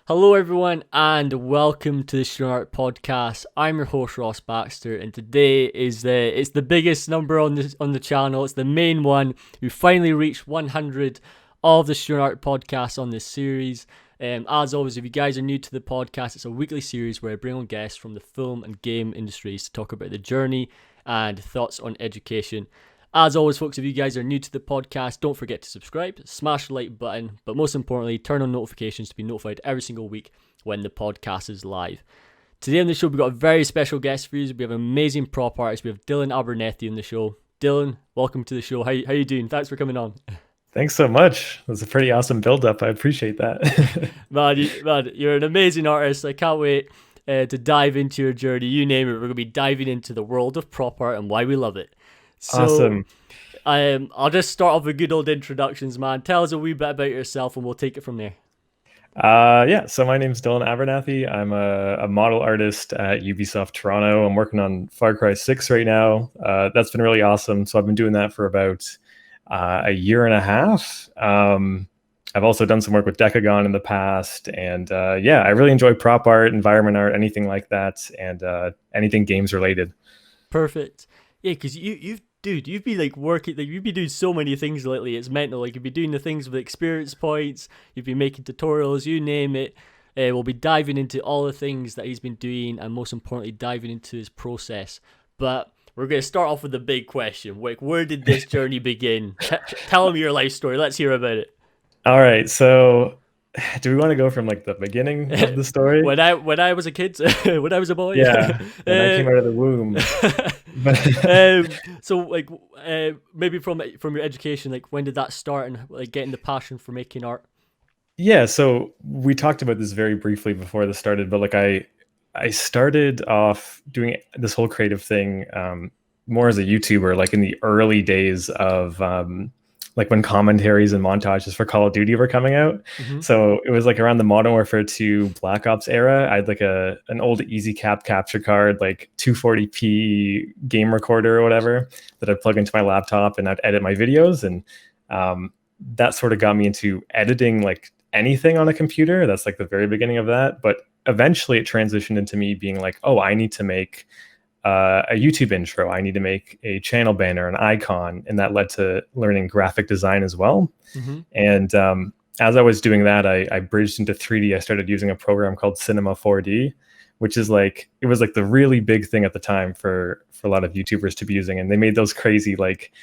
Hello, everyone, and welcome to the Story Art Podcast. I'm your host Ross Baxter, and today is the biggest number on the channel. It's the main one. We finally reached 100 of the Story Art Podcast on this series. As always, if you guys are new to the podcast, it's a weekly series where I bring on guests from the film and game industries to talk about the journey and thoughts on education. As always, folks, if you guys are new to the podcast, don't forget to subscribe, smash the like button, but most importantly, turn on notifications to be notified every single week when the podcast is live. Today on the show, we've got a very special guest for you. We have an amazing prop artist. We have Dylan Abernethy on the show. Dylan, welcome to the show. How you doing? Thanks for coming on. Thanks so much. It was a pretty awesome build-up. I appreciate that. Man, you're an amazing artist. I can't wait to dive into your journey. You name it, we're going to be diving into the world of prop art and why we love it. So, Awesome. I'll just start off with good old introductions, man. Tell us a wee bit about yourself and we'll take it from there. So my name's Dylan Abernethy. I'm a model artist at Ubisoft Toronto. I'm working on Far Cry 6 right now. That's been really awesome. So I've been doing that for about a year and a half. I've also done some work with Decagon in the past. And I really enjoy prop art, environment art, anything like that, and anything games related. Perfect. Yeah, because you've been like working, like you've been doing so many things lately. It's mental. Like you've been doing the things with experience points. You've been making tutorials. You name it. We'll be diving into all the things that he's been doing, and most importantly, diving into his process. But we're going to start off with the big question. Like, where did this journey begin? Tell me your life story. Let's hear about it. All right. So do we want to go from like the beginning of the story? when I was a kid, when I was a boy. Yeah, when I came out of the womb. So like maybe from your education, like when did that start and like getting the passion for making art? Yeah, so we talked about this very briefly before this started, but like I started off doing this whole creative thing more as a YouTuber, like in the early days of like when commentaries and montages for Call of Duty were coming out. Mm-hmm. So it was like around the Modern Warfare 2 Black Ops era. I had like an old Easy Cap capture card, like 240p game recorder or whatever that I'd plug into my laptop and I'd edit my videos. And that sort of got me into editing like anything on a computer. That's like the very beginning of that. But eventually it transitioned into me being like, oh, I need to make a YouTube intro. I need to make a channel banner, an icon. And that led to learning graphic design as well. Mm-hmm. And as I was doing that, I bridged into 3D. I started using a program called Cinema 4D, which is like, it was like the really big thing at the time for a lot of YouTubers to be using. And they made those crazy, like,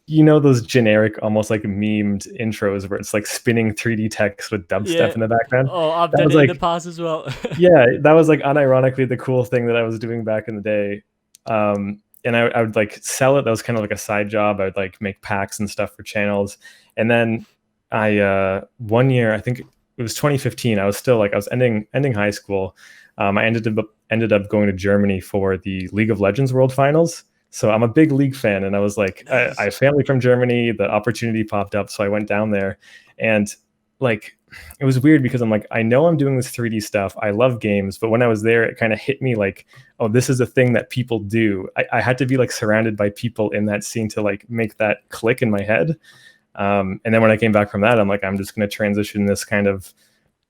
those generic, almost like memed intros where it's like spinning 3D text with dubstep in the background. Oh, I've That done was it in like, the past as well. yeah, that was like unironically the cool thing that I was doing back in the day. And I would like sell it. That was kind of like a side job. I would like make packs and stuff for channels. And then one year, I think it was 2015. I was ending high school. I ended up going to Germany for the League of Legends World Finals. So I'm a big League fan, and I was like, Nice. I have family from Germany. The opportunity popped up, so I went down there, and like it was weird because I'm like, I know I'm doing this 3D stuff. I love games, but when I was there, it kind of hit me like, oh, this is a thing that people do. I had to be like surrounded by people in that scene to like make that click in my head. And then when I came back from that, I'm like, I'm just going to transition this kind of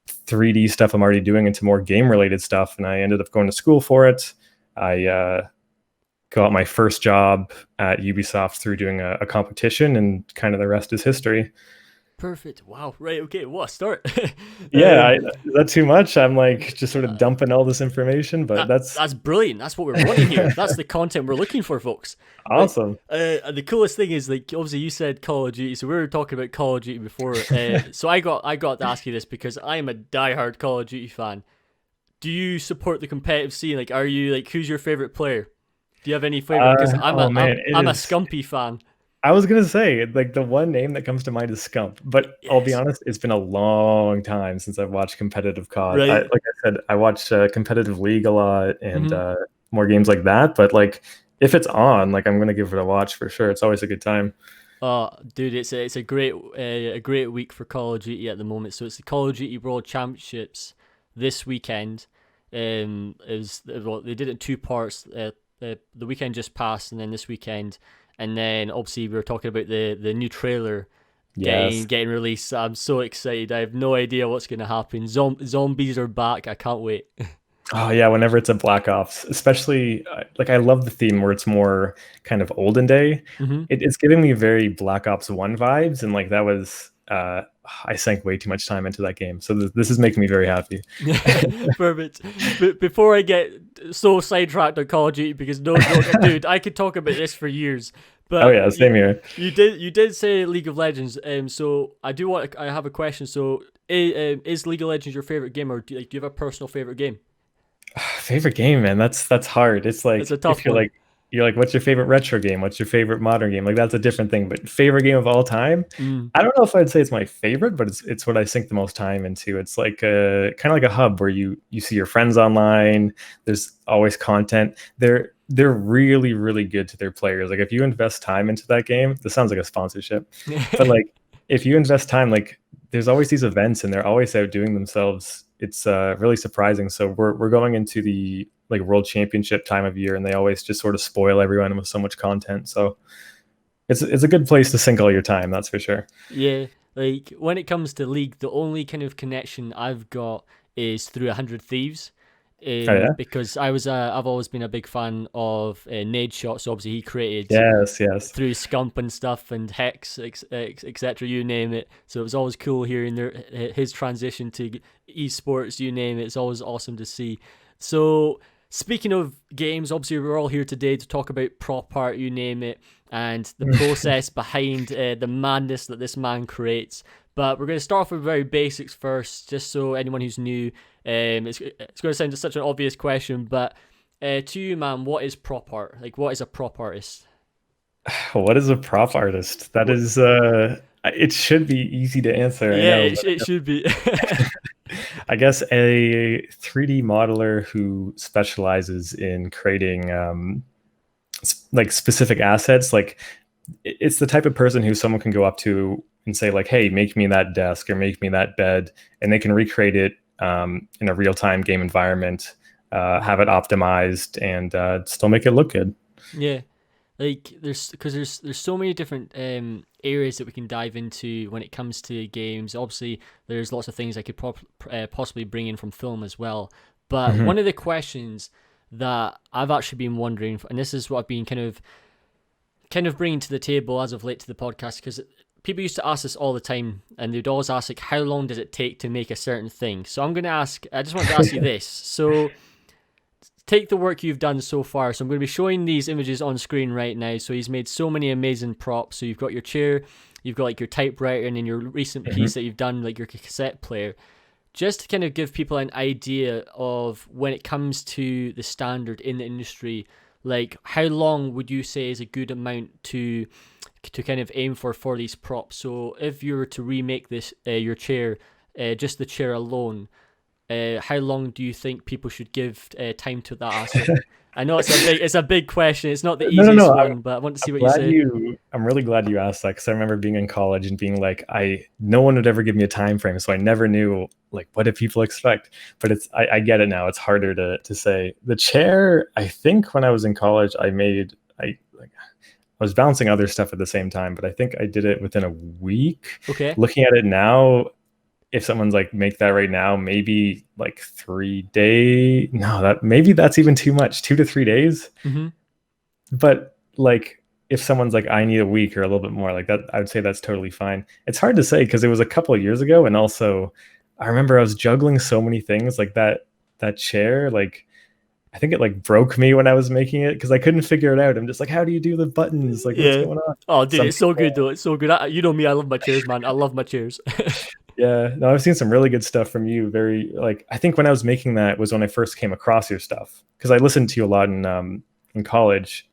3D stuff I'm already doing into more game related stuff. And I ended up going to school for it. I got my first job at Ubisoft through doing a competition, and kind of the rest is history. Perfect. Wow. Right. Okay. What a start. Yeah, is that too much? I'm like just sort of dumping all this information, but that's brilliant. That's what we're wanting here. That's the content we're looking for, folks. awesome. And the coolest thing is, like, obviously you said Call of Duty, so we were talking about Call of Duty before. So I got to ask you this because I am a diehard Call of Duty fan. Do you support the competitive scene? Like, are you like, who's your favorite player? Do you have any favorite? Because I'm a Scumpy fan. I was gonna say, like, the one name that comes to mind is Scump, but I'll be Yes. honest, it's been a long time since I've watched competitive COD. Right. Like I said, I watch competitive League a lot and Mm-hmm. more games like that. But like, if it's on, like, I'm gonna give it a watch for sure. It's always a good time. Oh, dude, it's a great week for Call of Duty at the moment. So it's the Call of Duty World Championships this weekend. Well, they did it in two parts. The weekend just passed, and then this weekend, and then obviously we were talking about the new trailer Yes. getting released. I'm so excited. I have no idea what's going to happen. Zombies are back. I can't wait. Oh yeah, whenever it's a Black Ops, especially like I love the theme where it's more kind of olden day. Hmm. It's giving me very Black Ops 1 vibes, and like that was I sank way too much time into that game. So this is making me very happy. Perfect. But before I get so sidetracked on Call of Duty, because no, dude, I could talk about this for years. Oh But yeah, same here. you did say League of Legends. So I have a question. So is League of Legends your favorite game, or do you have a personal favorite game? Favorite game, man. That's hard. It's It's a like tough if one. you're like, what's your favorite retro game? What's your favorite modern game? Like that's a different thing. But favorite game of all time, Mm. I don't know if I'd say it's my favorite, but it's what I sink the most time into. It's like a kind of like a hub where you see your friends online. There's always content. They're really really good to their players. Like if you invest time into that game, this sounds like a sponsorship, but like if you invest time, like there's always these events and they're always outdoing themselves. It's really surprising. So we're going into the like world championship time of year, and they always just sort of spoil everyone with so much content. So it's a good place to sink all your time. That's for sure. Yeah, like when it comes to League, the only kind of connection I've got is through 100 Thieves. Oh yeah. Because I've always been a big fan of Nade Shots. Obviously, he created Yes. Yes. through Scump and stuff and Hex, etc. You name it. So it was always cool hearing his transition to esports. You name it. It's always awesome to see. So speaking of games, obviously we're all here today to talk about prop art. You name it, and the process behind the madness that this man creates. But we're going to start off with very basics first, just so anyone who's new, it's going to sound such an obvious question, but to you, man, what is prop art? Like, what is a prop artist? What is a prop artist? That is it should be easy to answer, I Yeah, know, it should be. I guess a 3D modeler who specializes in creating like specific assets. Like it's the type of person who someone can go up to and say like, "Hey, make me that desk or make me that bed," and they can recreate it in a real-time game environment, have it optimized, and still make it look good. Yeah, like there's so many different areas that we can dive into when it comes to games. Obviously, there's lots of things I could possibly bring in from film as well. But Mhm. one of the questions that I've actually been wondering, and this is what I've been kind of bringing to the table as of late to the podcast, because people used to ask this all the time, and they'd always ask like, how long does it take to make a certain thing? So I just want to ask you this. So take the work you've done so far. So I'm going to be showing these images on screen right now. So he's made so many amazing props. So you've got your chair, you've got like your typewriter, and then your recent piece that you've done, like your cassette player. Just to kind of give people an idea of when it comes to the standard in the industry, like how long would you say is a good amount to kind of aim for these props? So if you were to remake this, your chair, just the chair alone, how long do you think people should give time to that asset? I know it's a big question. It's not the No, no, easiest no. one, but I want to see what you Glad say. I'm really glad you asked that because I remember being in college and being like, no one would ever give me a time frame, so I never knew like what did people expect. But I get it now. It's harder to say. The chair, I think when I was in college, I was balancing other stuff at the same time, but I think I did it within a week. Okay. Looking at it now, if someone's like make that right now, maybe like 3 day. No, that's even too much. 2 to 3 days. Mm-hmm. But like if someone's like I need a week or a little bit more, like that, I would say that's totally fine. It's hard to say because it was a couple of years ago, and also I remember I was juggling so many things like that chair, like I think it like broke me when I was making it because I couldn't figure it out. I'm just like, how do you do the buttons? Like what's Yeah. going on? Oh, dude, Some it's so people, good though. It's so good. You know me. I love my chairs, man. I love my chairs. yeah, no, I've seen some really good stuff from you. Very like I think when I was making that was when I first came across your stuff because I listened to you a lot in college.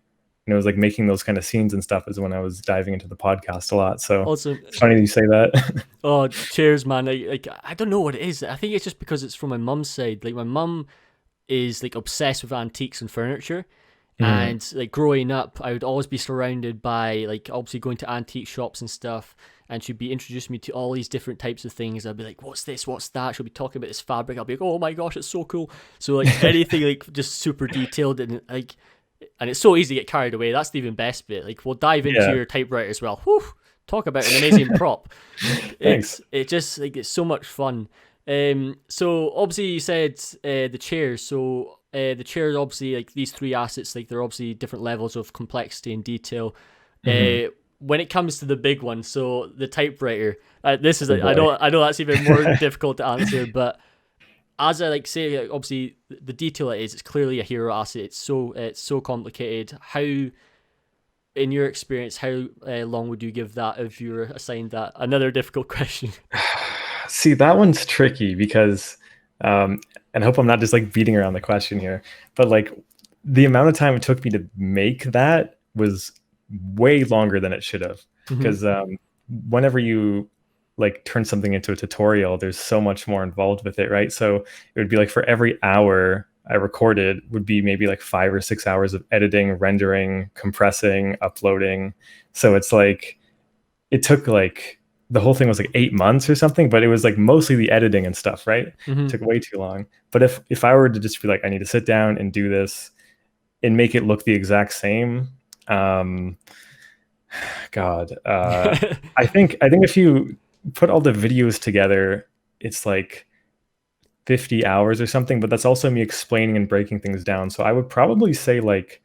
And it was like making those kind of scenes and stuff is when I was diving into the podcast a lot. So Awesome. it's funny that you say that. Oh, chairs, man. I don't know what it is. I think it's just because it's from my mum's side. Like my mum is like obsessed with antiques and furniture. Mhm. And like growing up, I would always be surrounded by like obviously going to antique shops and stuff. And she'd be introducing me to all these different types of things. I'd be like, "What's this? What's that?" She'll be talking about this fabric. I'll be like, "Oh my gosh, it's so cool!" So like anything like just super detailed and it's so easy to get carried away. That's the even best bit. Like we'll dive into Yeah. your typewriter as well. Whew, talk about an amazing prop. Thanks. It's so much fun. So obviously you said the chairs. So the chairs, obviously, like these three assets, like they're obviously different levels of complexity and detail. Mhm. When it comes to the big one, so the typewriter, this is Oh boy. I know that's even more difficult to answer, but as I like say, like, obviously the detail it is, it's clearly a hero asset. It's so complicated. How, in your experience, how long would you give that if you were assigned that? Another difficult question. See, that one's tricky because, and I hope I'm not just like beating around the question here, but like the amount of time it took me to make that was way longer than it should have. Mm-hmm. Because whenever you like turn something into a tutorial, there's so much more involved with it, right? So it would be like for every hour I recorded would be maybe like 5 or 6 hours of editing, rendering, compressing, uploading. So it's like it took like the whole thing was like 8 months or something, but it was like mostly the editing and stuff, right? It Mm-hmm. took way too long. But if I were to just be like, I need to sit down and do this and make it look the exact same, um, God, I think if you put all the videos together, it's like 50 hours or something, but that's also me explaining and breaking things down. So I would probably say like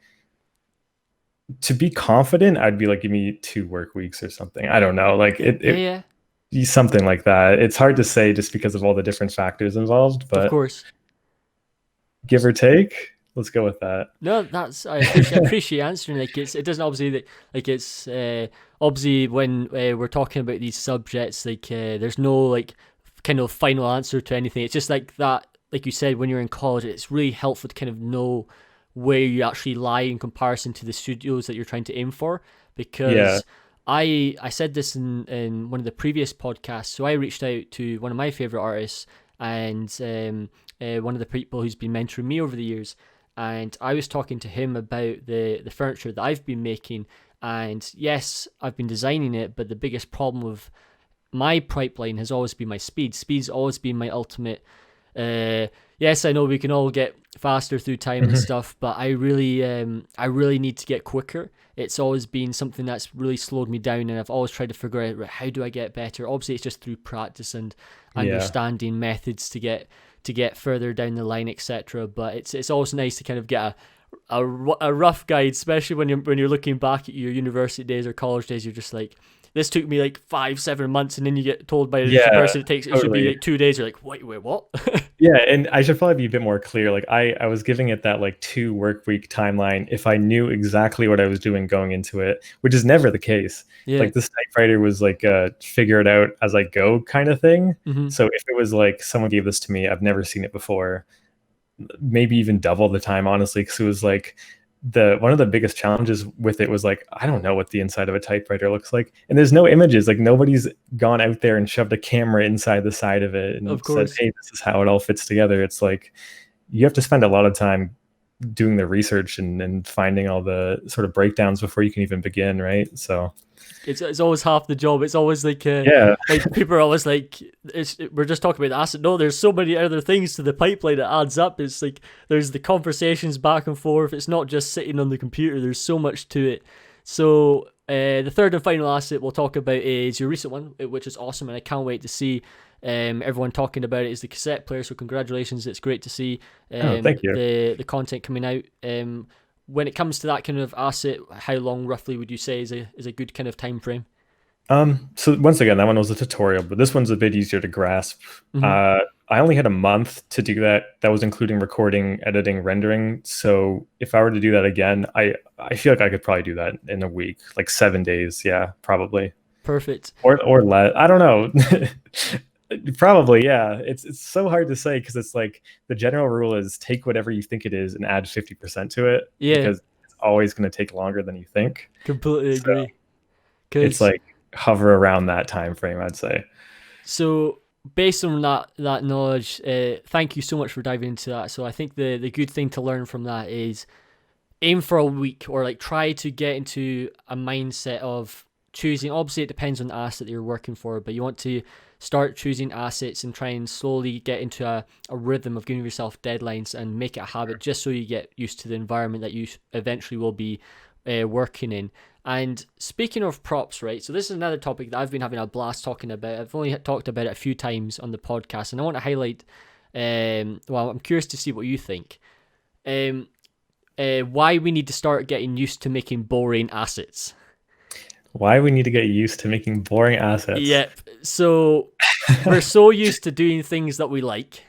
to be confident, I'd be like, give me 2 work weeks or something. I don't know. Like Okay. Yeah, it yeah. something like that. It's hard to say just because of all the different factors involved, Of but course. give or take, let's go with that. No, that's I appreciate answering. Like it doesn't obviously like it's obviously when we're talking about these subjects, like there's no like kind of final answer to anything. It's just like that, like you said, when you're in college, it's really helpful to kind of know where you actually lie in comparison to the studios that you're trying to aim for. Yeah. Because I said this in one of the previous podcasts. So I reached out to one of my favorite artists and one of the people who's been mentoring me over the years, and I was talking to him about the furniture that I've been making. And yes, I've been designing it, but the biggest problem with my pipeline has always been my speed. Speed's always been my ultimate. Yes, I know we can all get faster through time and stuff, but I really need to get quicker. It's always been something that's really slowed me down, and I've always tried to figure out, right, how do I get better. Obviously, it's just through practice and Yeah. understanding methods to get further down the line, etc. But it's always nice to kind of get a rough guide, especially when you're looking back at your university days or college days. You're just like, this took me like 5-7 months, and then you get told by the Yeah, person it should be totally. like 2 days. You're like, wait, what? Yeah, and I should probably be a bit more clear. Like I was giving it that like 2 work week timeline if I knew exactly what I was doing going into it, which is never the case. Yeah. Like this typewriter was like a figure it out as I go kind of thing. Mm-hmm. So if it was like someone gave this to me, I've never seen it before, maybe even double the time, honestly, because it was like the one of the biggest challenges with it was like I don't know what the inside of a typewriter looks like, and there's no images. Like nobody's gone out there and shoved a camera inside the side of it Of and said, course. "Hey, this is how it all fits together." It's like you have to spend a lot of time doing the research and finding all the sort of breakdowns before you can even begin, right? So It's always half the job. It's always yeah, like people are always like, we're just talking about the asset. No, there's so many other things to the pipeline that adds up. It's like there's the conversations back and forth. It's not just sitting on the computer. There's so much to it. So the third and final asset we'll talk about is your recent one, which is awesome, and I can't wait to see everyone talking about it. Is the cassette player. So congratulations! It's great to see oh, thank you. the content coming out. When it comes to that kind of asset, how long roughly would you say is a good kind of time frame? So once again, that one was a tutorial, but this one's a bit easier to grasp. Mm-hmm. I only had a month to do that. That was including recording, editing, rendering. So if I were to do that again, I feel like I could probably do that in a week, like 7 days. Yeah, probably, Perfect. or less. I don't know. Probably, yeah. It's so hard to say because it's like the general rule is take whatever you think it is and add 50% to it Yeah, because it's always going to take longer than you think. completely So agree. it's Because like hover around that time frame, I'd say. so based on that knowledge, thank you so much for diving into that. So I think the good thing to learn from that is aim for a week, or like try to get into a mindset of choosing. Obviously it depends on the asset that you're working for, but you want to start choosing assets and try and slowly get into a rhythm of giving yourself deadlines and make it a habit, just so you get used to the environment that you eventually will be working in. And speaking of props, right? So this is another topic that I've been having a blast talking about. I've only talked about it a few times on the podcast, and I want to highlight. Well, I'm curious to see what you think. Why we need to start getting used to making boring assets. Why we need to get used to making boring assets. Yep. So we're so used to doing things that we like.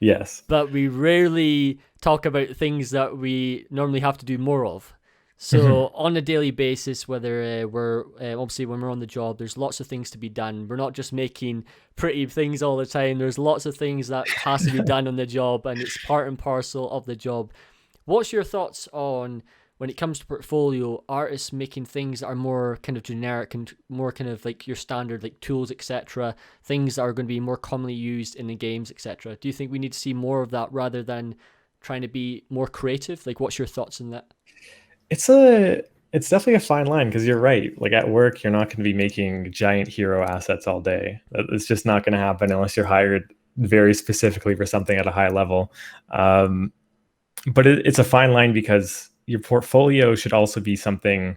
Yes. But we rarely talk about things that we normally have to do more of. So on a daily basis, whether we're obviously when we're on the job, there's lots of things to be done. We're not just making pretty things all the time. There's lots of things that has to be done on the job, and it's part and parcel of the job. What's your thoughts on, when it comes to portfolio, artists making things that are more kind of generic and more kind of like your standard, like tools, etc., things that are going to be more commonly used in the games, etc.? Do you think we need to see more of that rather than trying to be more creative? Like, what's your thoughts on that? It's definitely a fine line, because you're right. Like at work, you're not going to be making giant hero assets all day. It's just not going to happen unless you're hired very specifically for something at a high level. But it's a fine line, because your portfolio should also be something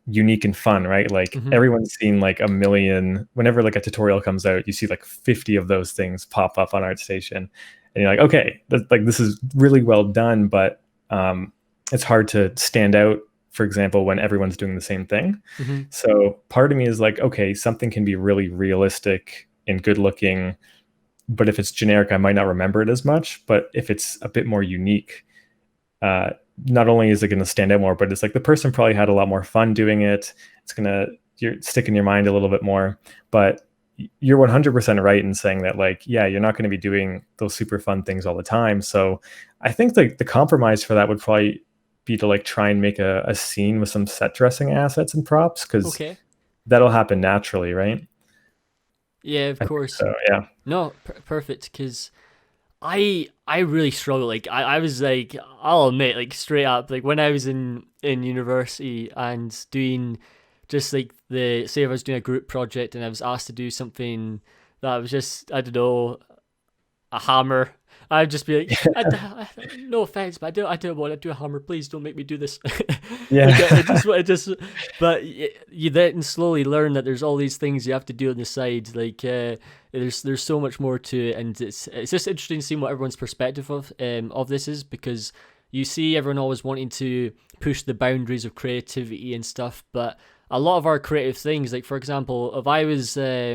unique and fun, right? Like everyone's seen like a million, whenever like a tutorial comes out, you see like 50 of those things pop up on ArtStation, and you're like, okay, this is really well done, but it's hard to stand out, for example, when everyone's doing the same thing. So part of me is like, okay, something can be really realistic and good looking, but if it's generic, I might not remember it as much. But if it's a bit more unique, not only is it going to stand out more, but it's like the person probably had a lot more fun doing it. It's going to stick in your mind a little bit more. But you're 100% right in saying that, like, yeah, you're not going to be doing those super fun things all the time. So I think like the compromise for that would probably be to like try and make a scene with some set dressing assets and props, because that'll happen naturally, right? Yeah, of course. So yeah. No, perfect. Because I really struggle. Like I was like, I'll admit, like straight up, like when I was in university and doing just like say if I was doing a group project and I was asked to do something that was just, I don't know, a hammer, I'd just be like, no offense, but I don't want to do a hammer. Please don't make me do this. Yeah. But you then slowly learn that there's all these things you have to do on the side. Like there's so much more to it, and it's just interesting seeing what everyone's perspective of this is, because you see everyone always wanting to push the boundaries of creativity and stuff, but a lot of our creative things, like for example, if I was I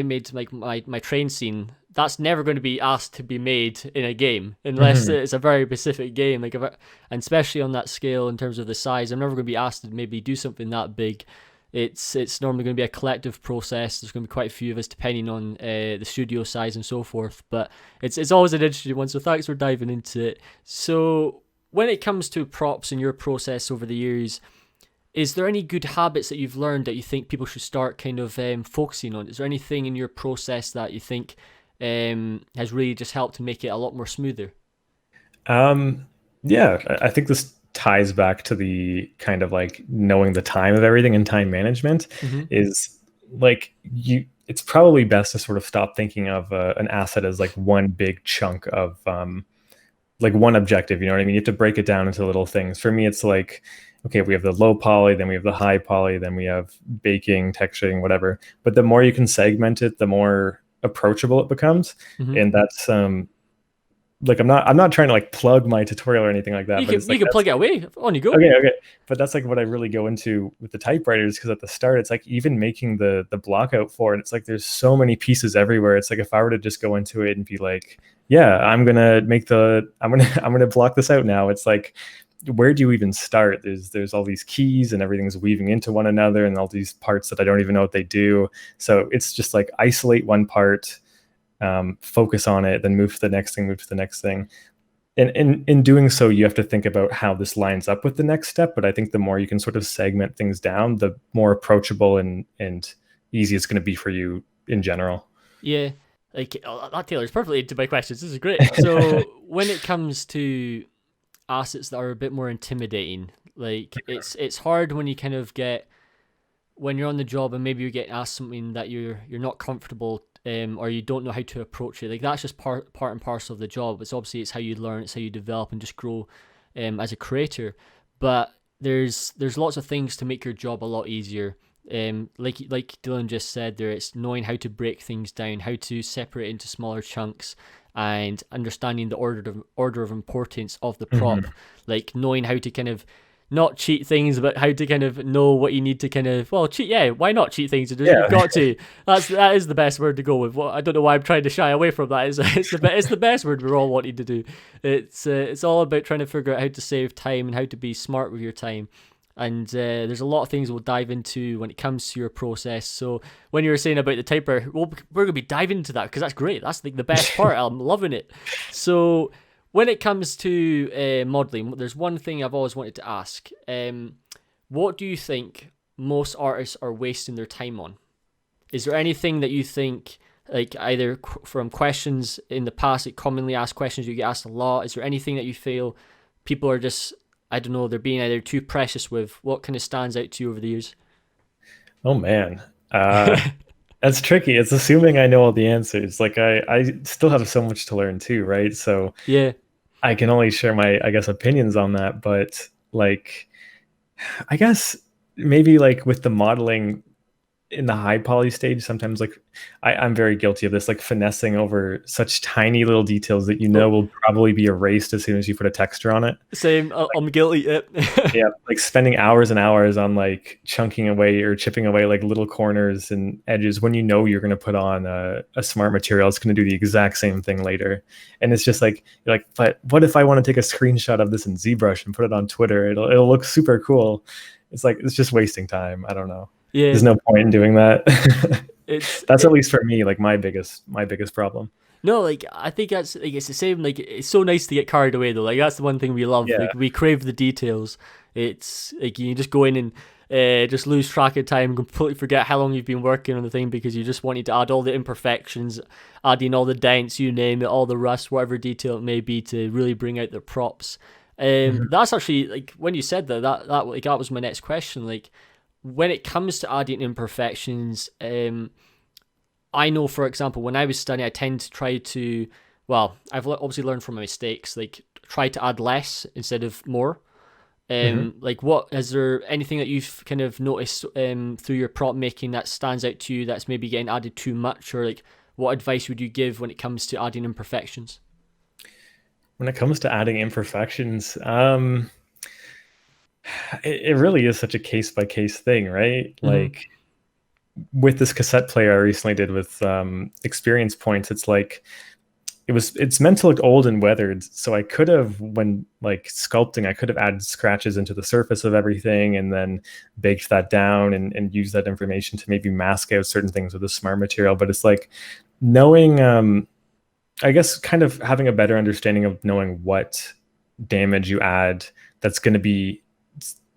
made like my train scene. That's never going to be asked to be made in a game unless it's a very specific game. Like, and especially on that scale in terms of the size, I'm never going to be asked to maybe do something that big. It's normally going to be a collective process. There's going to be quite a few of us depending on the studio size and so forth. But it's always an interesting one. So thanks for diving into it. So when it comes to props in your process over the years, is there any good habits that you've learned that you think people should start kind of focusing on? Is there anything in your process that you think has really just helped to make it a lot more smoother? Yeah, I think this ties back to the kind of like knowing the time of everything and time management. Is like it's probably best to sort of stop thinking of an asset as like one big chunk of like one objective, you know what I mean? You have to break it down into little things. For me, it's like, okay, we have the low poly, then we have the high poly, then we have baking, texturing, whatever. But the more you can segment it, the more approachable it becomes. And that's like I'm not trying to like plug my tutorial or anything like that. You can plug it away. On you go. Okay. But that's like what I really go into with the typewriters, because at the start it's like even making the block out for it, it's like there's so many pieces everywhere. It's like if I were to just go into it and be like, yeah, I'm gonna block this out now. It's like, where do you even start? There's all these keys and everything's weaving into one another and all these parts that I don't even know what they do. So it's just like isolate one part, focus on it, then move to the next thing. And in doing so, you have to think about how this lines up with the next step. But I think the more you can sort of segment things down, the more approachable and easy it's going to be for you in general. Yeah. Like that tailors perfectly into my questions. This is great. So when it comes to assets that are a bit more intimidating, like it's hard when you kind of when you're on the job and maybe you get asked something that you're not comfortable or you don't know how to approach it. Like that's just part and parcel of the job. It's how you learn, it's how you develop and just grow as a creator. But there's lots of things to make your job a lot easier. Like Dylan just said there, it's knowing how to break things down, how to separate into smaller chunks, and understanding the order of importance of the prop. Mhm. Like knowing how to kind of not cheat things, but how to kind of know what you need to kind of, well, cheat. Yeah, why not cheat things? You've Yeah. got to. That is the best word to go with. Well, I don't know why I'm trying to shy away from that. It's the best word we're all wanting to do. It's all about trying to figure out how to save time and how to be smart with your time. And there's a lot of things we'll dive into when it comes to your process. So when you were saying about the typer, well, we're going to be diving into that because that's great. That's like the best part. I'm loving it. So when it comes to modeling, there's one thing I've always wanted to ask. What do you think most artists are wasting their time on? Is there anything that you think, like either from questions in the past, like commonly asked questions you get asked a lot, is there anything that you feel people are just, I don't know, they're being either too precious with? What kind of stands out to you over the years? Oh man. That's tricky. It's assuming I know all the answers. Like I still have so much to learn too, right? So Yeah. I can only share my, I guess, opinions on that. But like, I guess maybe like with the modeling in the high poly stage, sometimes like I'm very guilty of this, like finessing over such tiny little details that you know Oh, will probably be erased as soon as you put a texture on it. same. I'm guilty. Yep. Yeah, like spending hours and hours on like chunking away or chipping away like little corners and edges when you know you're going to put on a smart material. It's going to do the exact same thing later. And it's just like, you're like, but what if I want to take a screenshot of this in ZBrush and put it on Twitter? It'll look super cool. It's like, it's just wasting time. I don't know. Yeah. There's no point in doing that. It's That's at it, least for me, like my biggest problem. No, like I think that's like it's the same. Like it's so nice to get carried away though. Like that's the one thing we love. Yeah. Like we crave the details. It's like you just go in and just lose track of time, completely forget how long you've been working on the thing because you just wanted to add all the imperfections, adding all the dents, you name it, all the rust, whatever detail it may be, to really bring out the props. Mhm. That's actually like when you said that was my next question. Like when it comes to adding imperfections, I know, for example, when I was studying, I tend to try to, well, I've obviously learned from my mistakes, like try to add less instead of more. Mhm. Like, what is there anything that you've kind of noticed through your prop making that stands out to you that's maybe getting added too much, or like what advice would you give when it comes to adding imperfections? When it comes to adding imperfections, it really is such a case by case thing, right? Mm-hmm. Like with this cassette player I recently did with experience points, it's like it's meant to look old and weathered. So I could have, when like sculpting, I could have added scratches into the surface of everything and then baked that down and used that information to maybe mask out certain things with a smart material. But it's like knowing, I guess, kind of having a better understanding of knowing what damage you add that's going to be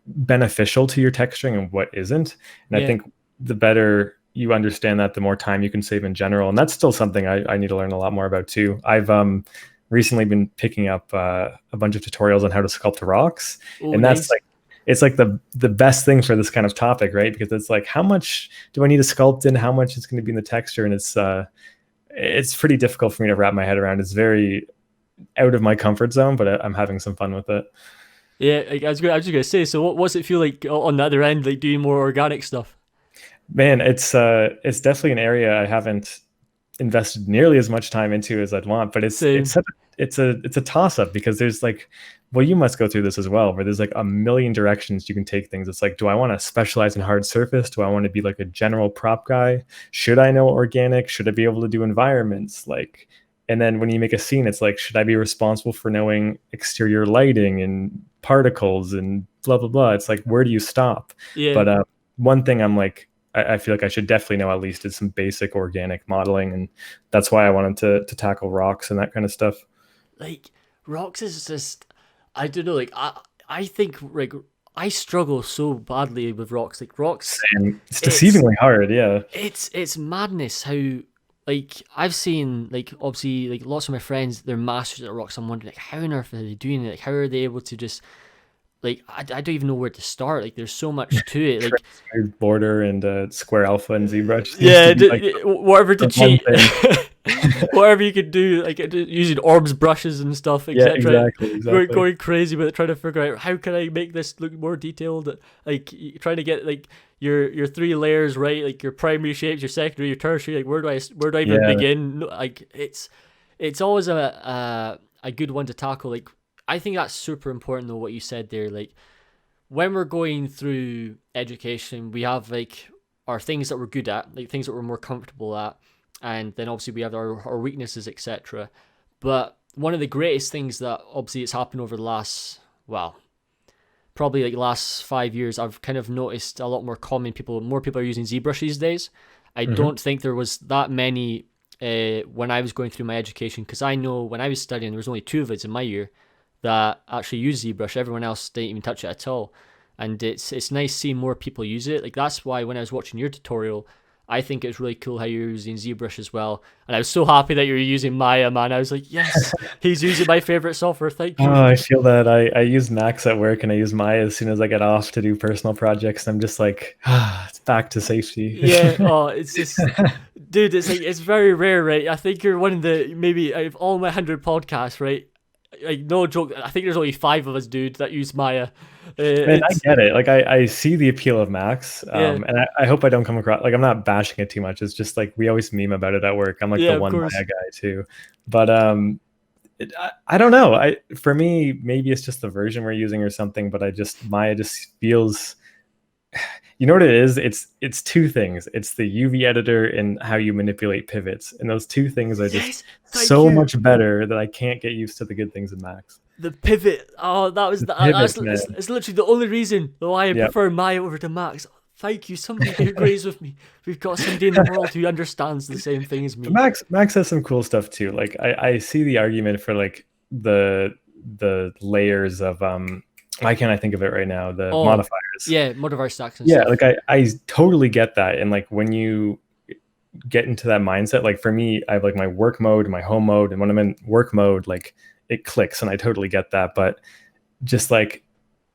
beneficial to your texturing and what isn't. And I Yeah. think the better you understand that, the more time you can save in general. And that's still something I need to learn a lot more about too. I've recently been picking up a bunch of tutorials on how to sculpt rocks, Oh, and that's nice. like it's like the best thing for this kind of topic, right? Because it's like, how much do I need to sculpt in? How much is going to be in the texture? And it's pretty difficult for me to wrap my head around. It's very out of my comfort zone, but I'm having some fun with it. Yeah, like, I was just gonna say. So, what's it feel like on the other end, like doing more organic stuff? Man, it's definitely an area I haven't invested nearly as much time into as I'd want, but it's Same. such it's a toss up because there's like, well, you must go through this as well, where there's like a million directions you can take things. It's like, do I want to specialize in hard surface? Do I want to be like a general prop guy? Should I know organic? Should I be able to do environments? Like, and then when you make a scene, it's like, should I be responsible for knowing exterior lighting and particles and blah blah blah? It's like, where do you stop? Yeah. But one thing I'm like, I feel like I should definitely know at least is some basic organic modeling, and that's why I wanted to tackle rocks and that kind of stuff. Like rocks is just, I don't know, like I think like I struggle so badly with rocks. Like rocks, And it's it's deceivingly hard, yeah. it's madness how, like I've seen, like obviously like lots of my friends, they're masters at rocks. I'm wondering like how on earth are they doing it? Like how are they able to just, like I don't even know where to start. Like there's so much to it. Like Border and square alpha and ZBrush seems to yeah, be like whatever to the one cheat. thing. whatever you could do, like using orbs, brushes, and stuff, Yeah, etc. exactly. Going crazy with it, trying to figure out how can I make this look more detailed. Like trying to get like your three layers right, like your primary shapes, your secondary, your tertiary. Like where do I even Yeah. begin? Like it's always a good one to tackle. Like I think that's super important though what you said there. Like when we're going through education, we have like our things that we're good at, like things that we're more comfortable at, and then obviously we have our weaknesses, etc. But one of the greatest things that obviously it's happened over the last, well, probably like last 5 years, I've kind of noticed a lot more more people are using ZBrush these days. I Hmm. don't think there was that many when I was going through my education, because I know when I was studying there was only two of us in my year that actually use ZBrush. Everyone else didn't even touch it at all, and it's nice seeing more people use it. Like that's why when I was watching your tutorial, I think it's really cool how you're using ZBrush as well. And I was so happy that you were using Maya, man. I was like, yes, he's using my favorite software. Thank you. Oh, I feel that I use Max at work and I use Maya as soon as I get off to do personal projects. I'm just like, it's back to safety. Yeah. Oh, it's just, dude. It's like it's very rare, right? I think you're one of the maybe out of all my 100 podcasts, right? Like no joke. I think there's only five of us, dude, that use Maya. Man, I It's get it. Like I see the appeal of Max, yeah, and I hope I don't come across like I'm not bashing it too much. It's just like we always meme about it at work. I'm like the yeah, of one course. Maya guy too, but I don't know. For me maybe it's just the version we're using or something. But I just Maya just feels. You know what it is? It's two things. It's the UV editor and how you manipulate pivots, and those two things are just Yes, thank so you. much better that I can't get used to the good things in Max. The pivot. Oh, that was The that's pivots, man. it's literally the only reason why I Yeah. prefer Maya over to Max. Thank you. Somebody who agrees with me. We've got somebody in the world who understands the same thing as But me. Max has some cool stuff too. Like I see the argument for like the layers of why can't I think of it right now? The Oh, modifiers. yeah, modifier stacks and Yeah, like stuff. I totally get that. And like when you get into that mindset, like for me, I have like my work mode, my home mode, and when I'm in work mode, like it clicks and I totally get that. But just like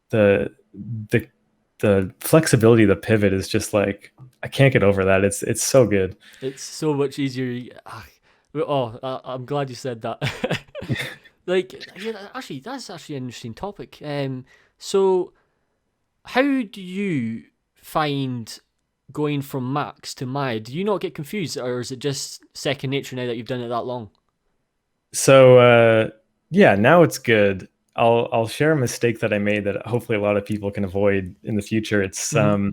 the the the flexibility of the pivot is just like I can't get over that. It's so good. It's so much easier. Oh, I'm glad you said that. Like, yeah, actually, that's actually an interesting topic. So how do you find going from Max to Maya? Do you not get confused, or is it just second nature now that you've done it that long? So yeah, now it's good. I'll share a mistake that I made that hopefully a lot of people can avoid in the future. It's Mm-hmm.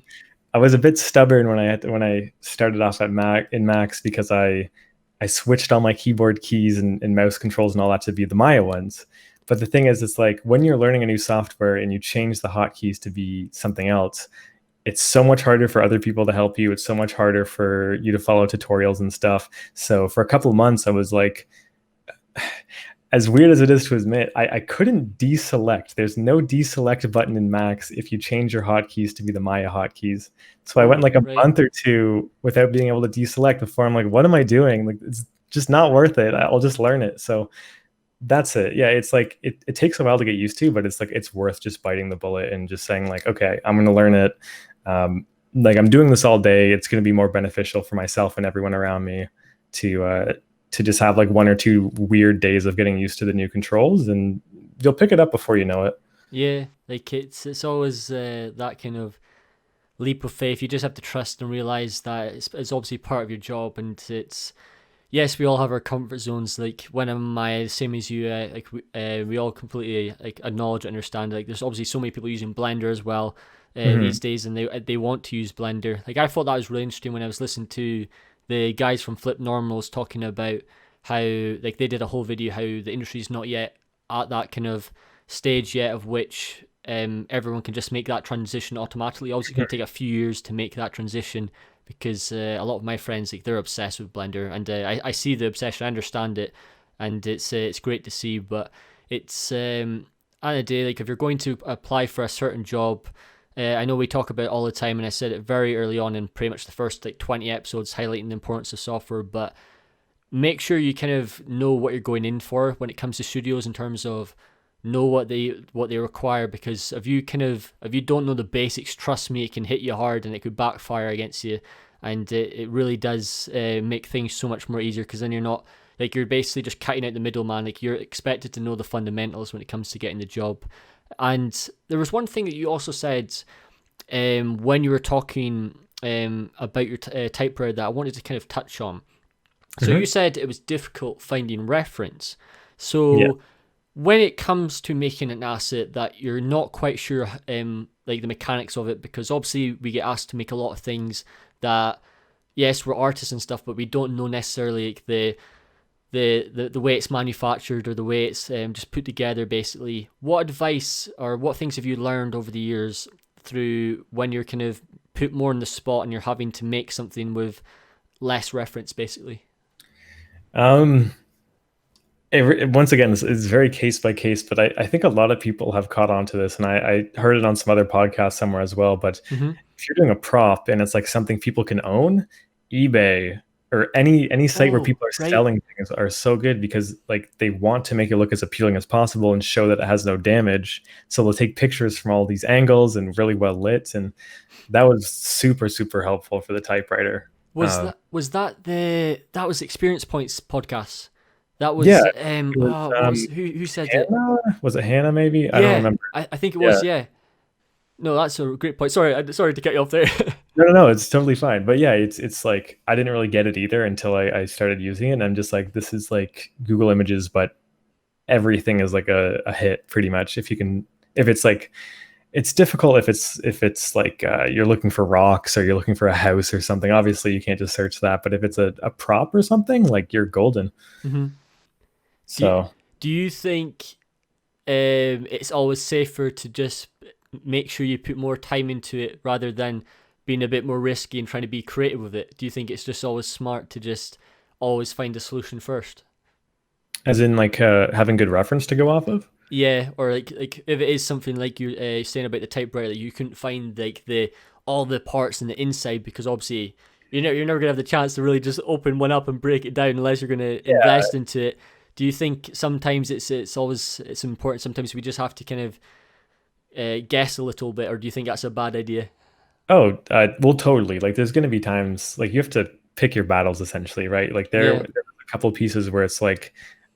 I was a bit stubborn when I started off at Max because I switched all my keyboard keys and mouse controls and all that to be the Maya ones. But the thing is, it's like when you're learning a new software and you change the hotkeys to be something else, it's so much harder for other people to help you. It's so much harder for you to follow tutorials and stuff. So for a couple of months, I was like, as weird as it is to admit, I couldn't deselect. There's no deselect button in Max if you change your hotkeys to be the Maya hotkeys. So I went Oh, like a right. month or two without being able to deselect before I'm like, what am I doing? Like it's just not worth it. I'll just learn it. So that's it. Yeah, it's like it takes a while to get used to, but it's like it's worth just biting the bullet and just saying like, okay, I'm gonna learn it. Like I'm doing this all day. It's gonna be more beneficial for myself and everyone around me to just have like one or two weird days of getting used to the new controls, and you'll pick it up before you know it. Yeah, like it's always that kind of leap of faith. You just have to trust and realize that it's obviously part of your job, and it's yes, we all have our comfort zones. Like when I'm my same as you, we all completely like acknowledge and understand. Like there's obviously so many people using Blender as well these Hmm. days, and they want to use Blender. Like I thought that was really interesting when I was listening to the guys from Flip Normals talking about how like they did a whole video how the industry's not yet at that kind of stage yet of which everyone can just make that transition automatically. Obviously, it's going to take a few years to make that transition because a lot of my friends like they're obsessed with Blender, and I see the obsession, I understand it, and it's great to see. But it's at the day, like if you're going to apply for a certain job, I know we talk about it all the time, and I said it very early on in pretty much the first like 20 episodes, highlighting the importance of software, but make sure you kind of know what you're going in for when it comes to studios in terms of know what they require, because if you don't know the basics, trust me, it can hit you hard and it could backfire against you. and it really does make things so much more easier, because then you're not like, you're basically just cutting out the middleman. Like, you're expected to know the fundamentals when it comes to getting the job. And there was one thing that you also said when you were talking about your typewriter that I wanted to kind of touch on. So you said it was difficult finding reference. Yeah. So when it comes to making an asset that you're not quite sure like the mechanics of it, because obviously we get asked to make a lot of things that, yes, we're artists and stuff, but we don't know necessarily like the way it's manufactured or the way it's just put together, basically. What advice or what things have you learned over the years through when you're kind of put more on the spot and you're having to make something with less reference, basically? Um, once again, it's very case by case, but I think a lot of people have caught on to this, and I heard it on some other podcasts somewhere as well. But Mm-hmm. if you're doing a prop and it's like something people can own, eBay or any site where Oh, people are right. selling things are so good, because like they want to make it look as appealing as possible and show that it has no damage. So they'll take pictures from all these angles and really well lit, and that was super super helpful for the typewriter. That was Experience Points podcast? That Yeah, was it was what was who said it? Hannah. Was it Hannah? Maybe I don't Yeah, remember. I think it Yeah. was. Yeah. No, that's a great point. Sorry, sorry to cut you off there. No, it's totally fine. But yeah, it's like I didn't really get it either until I started using it. And I'm just like, this is like Google Images, but everything is like a hit pretty much. If it's like, it's difficult if it's like you're looking for rocks or you're looking for a house or something. Obviously, you can't just search that. But if it's a prop or something, like you're golden. hmm Do you, So do you think it's always safer to just make sure you put more time into it rather than being a bit more risky and trying to be creative with it? Do you think it's just always smart to just always find a solution first? as in like having good reference to go off of. Yeah, or like if it is something like you're saying about the typewriter, that you couldn't find like the all the parts in the inside, because obviously you're never gonna have the chance to really just open one up and break it down unless you're gonna Yeah. invest into it. Do you think sometimes it's important? Sometimes we just have to kind of guess a little bit, or do you think that's a bad idea? Oh, well, totally. Like, there's going to be times like you have to pick your battles essentially, right? Like there Yeah. was a couple pieces where it's like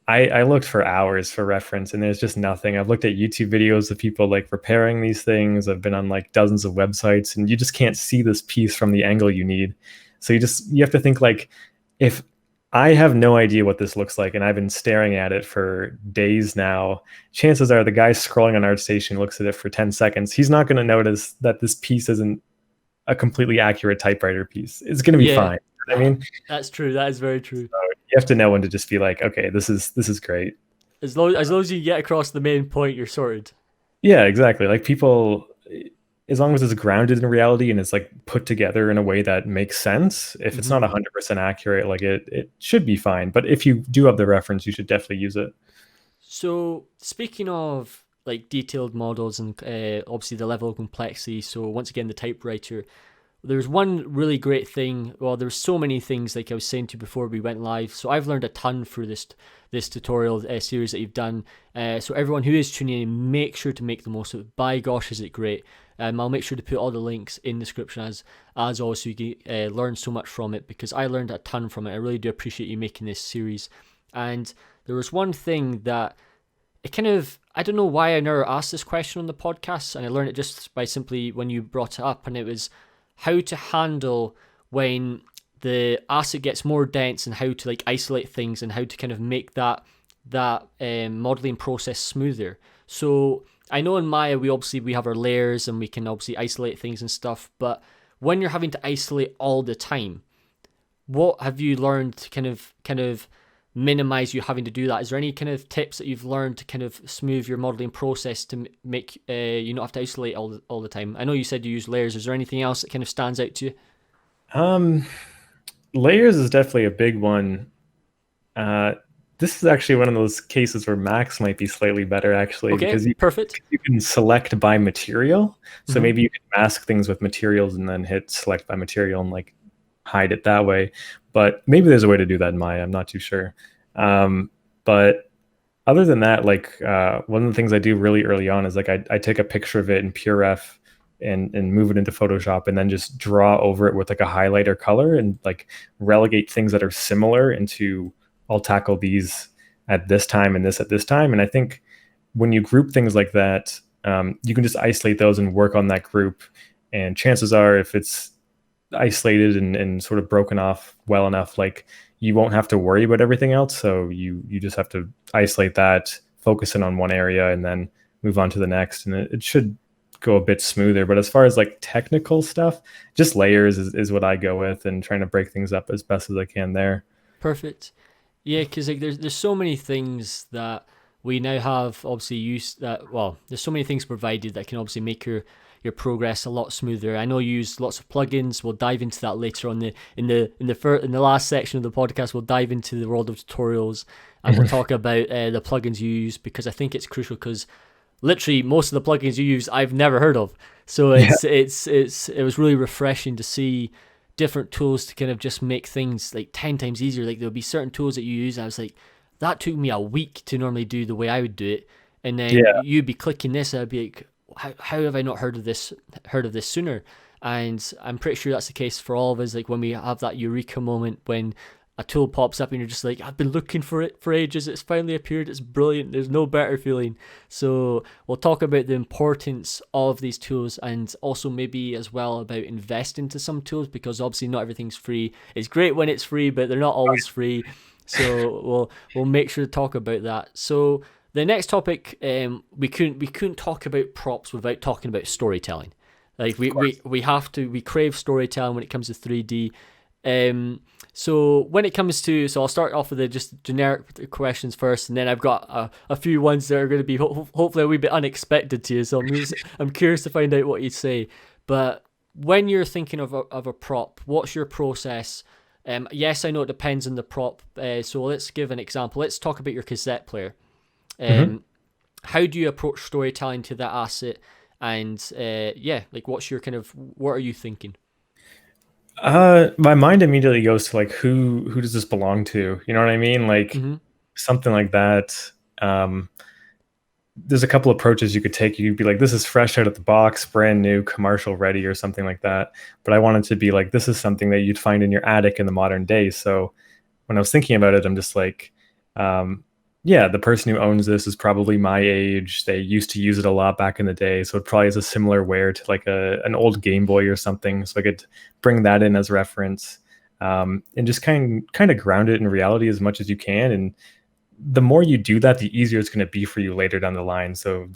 I looked for hours for reference and there's just nothing. I've looked at YouTube videos of people like repairing these things. I've been on like dozens of websites and you just can't see this piece from the angle you need. So you have to think like, if I have no idea what this looks like and I've been staring at it for days now, chances are the guy scrolling on ArtStation looks at it for 10 seconds. He's not going to notice that this piece isn't a completely accurate typewriter piece. It's going to be Yeah, fine. I mean, that's true. That is very true. you have to know when to just be like, okay, this is great. As long as you get across the main point, you're sorted. Yeah, exactly. Like people, as long as it's grounded in reality and it's like put together in a way that makes sense, if it's hmm not 100% accurate, like it should be fine. But if you do have the reference, you should definitely use it. So speaking of like detailed models and obviously the level of complexity, so once again the typewriter, there's one really great thing. Well, there's so many things, like I was saying to you before we went live. So I've learned a ton through this tutorial series that you've done. So everyone who is tuning in, make sure to make the most of it. By gosh, is it great! I'll make sure to put all the links in the description as always, so you can learn so much from it, because I learned a ton from it. I really do appreciate you making this series. And there was one thing that it kind of, I don't know why I never asked this question on the podcast, and I learned it just by simply when you brought it up, and it was how to handle when the asset gets more dense, and how to like isolate things, and how to kind of make that modeling process smoother. So I know in Maya we have our layers and we can obviously isolate things and stuff, but when you're having to isolate all the time, what have you learned to kind of minimize you having to do that? Is there any kind of tips that you've learned to kind of smooth your modeling process to make you not have to isolate all the time? I know you said you use layers. Is there anything else that kind of stands out to you? Um, Layers is definitely a big one. Uh, this is actually one of those cases where Max might be slightly better actually, Okay, because you perfect. you can select by material. So hmm maybe you can mask things with materials and then hit select by material and like hide it that way. But maybe there's a way to do that in Maya. I'm not too sure. But other than that, like one of the things I do really early on is like I take a picture of it in PureRef and move it into Photoshop and then just draw over it with like a highlighter color and like relegate things that are similar into, I'll tackle these at this time and this at this time. And I think when you group things like that, you can just isolate those and work on that group. And chances are, if it's isolated and sort of broken off well enough, like you won't have to worry about everything else. So you just have to isolate that, focus in on one area, and then move on to the next. And it should go a bit smoother. But as far as like technical stuff, just layers is what I go with, and trying to break things up as best as I can there. Perfect. Yeah, because like there's so many things that we now have obviously used that well, there's so many things provided that can obviously make your progress a lot smoother. I know you use lots of plugins. We'll dive into that later on in the last section of the podcast. We'll dive into the world of tutorials and we'll talk about the plugins you use because I think it's crucial because literally most of the plugins you use I've never heard of. So it was really refreshing to see different tools to kind of just make things like 10 times easier. Like there'll be certain tools that you use. I was like, that took me a week to normally do the way I would do it. And then Yeah. you'd be clicking this, I'd be like, how have I not heard of this sooner? And I'm pretty sure that's the case for all of us. Like when we have that eureka moment when a tool pops up and you're just like, I've been looking for it for ages. It's finally appeared. It's brilliant. There's no better feeling. So we'll talk about the importance of these tools and also maybe as well about investing to some tools because obviously not everything's free. It's great when it's free, but they're not always free. So we'll make sure to talk about that. So the next topic, we couldn't talk about props without talking about storytelling. Like we crave storytelling when it comes to 3D. So when it comes to, so I'll start off with the just generic questions first, and then I've got a few ones that are going to be hopefully a wee bit unexpected to you. So I'm curious to find out what you'd say. But when you're thinking of a prop, what's your process? Yes, I know it depends on the prop. So let's give an example. Let's talk about your cassette player. Mhm. How do you approach storytelling to that asset? And like what are you thinking? My mind immediately goes to like who does this belong to? You know what I mean? Like Mm-hmm. something like that. Um, there's a couple approaches you could take. You'd be like, this is fresh out of the box, brand new, commercial ready, or something like that. But I wanted to be like, this is something that you'd find in your attic in the modern day. So when I was thinking about it, I'm just like, um, yeah, the person who owns this is probably my age. They used to use it a lot back in the day, so it probably has a similar wear to like an old Game Boy or something. So I could bring that in as reference, and just kind of ground it in reality as much as you can. And the more you do that, the easier it's going to be for you later down the line. So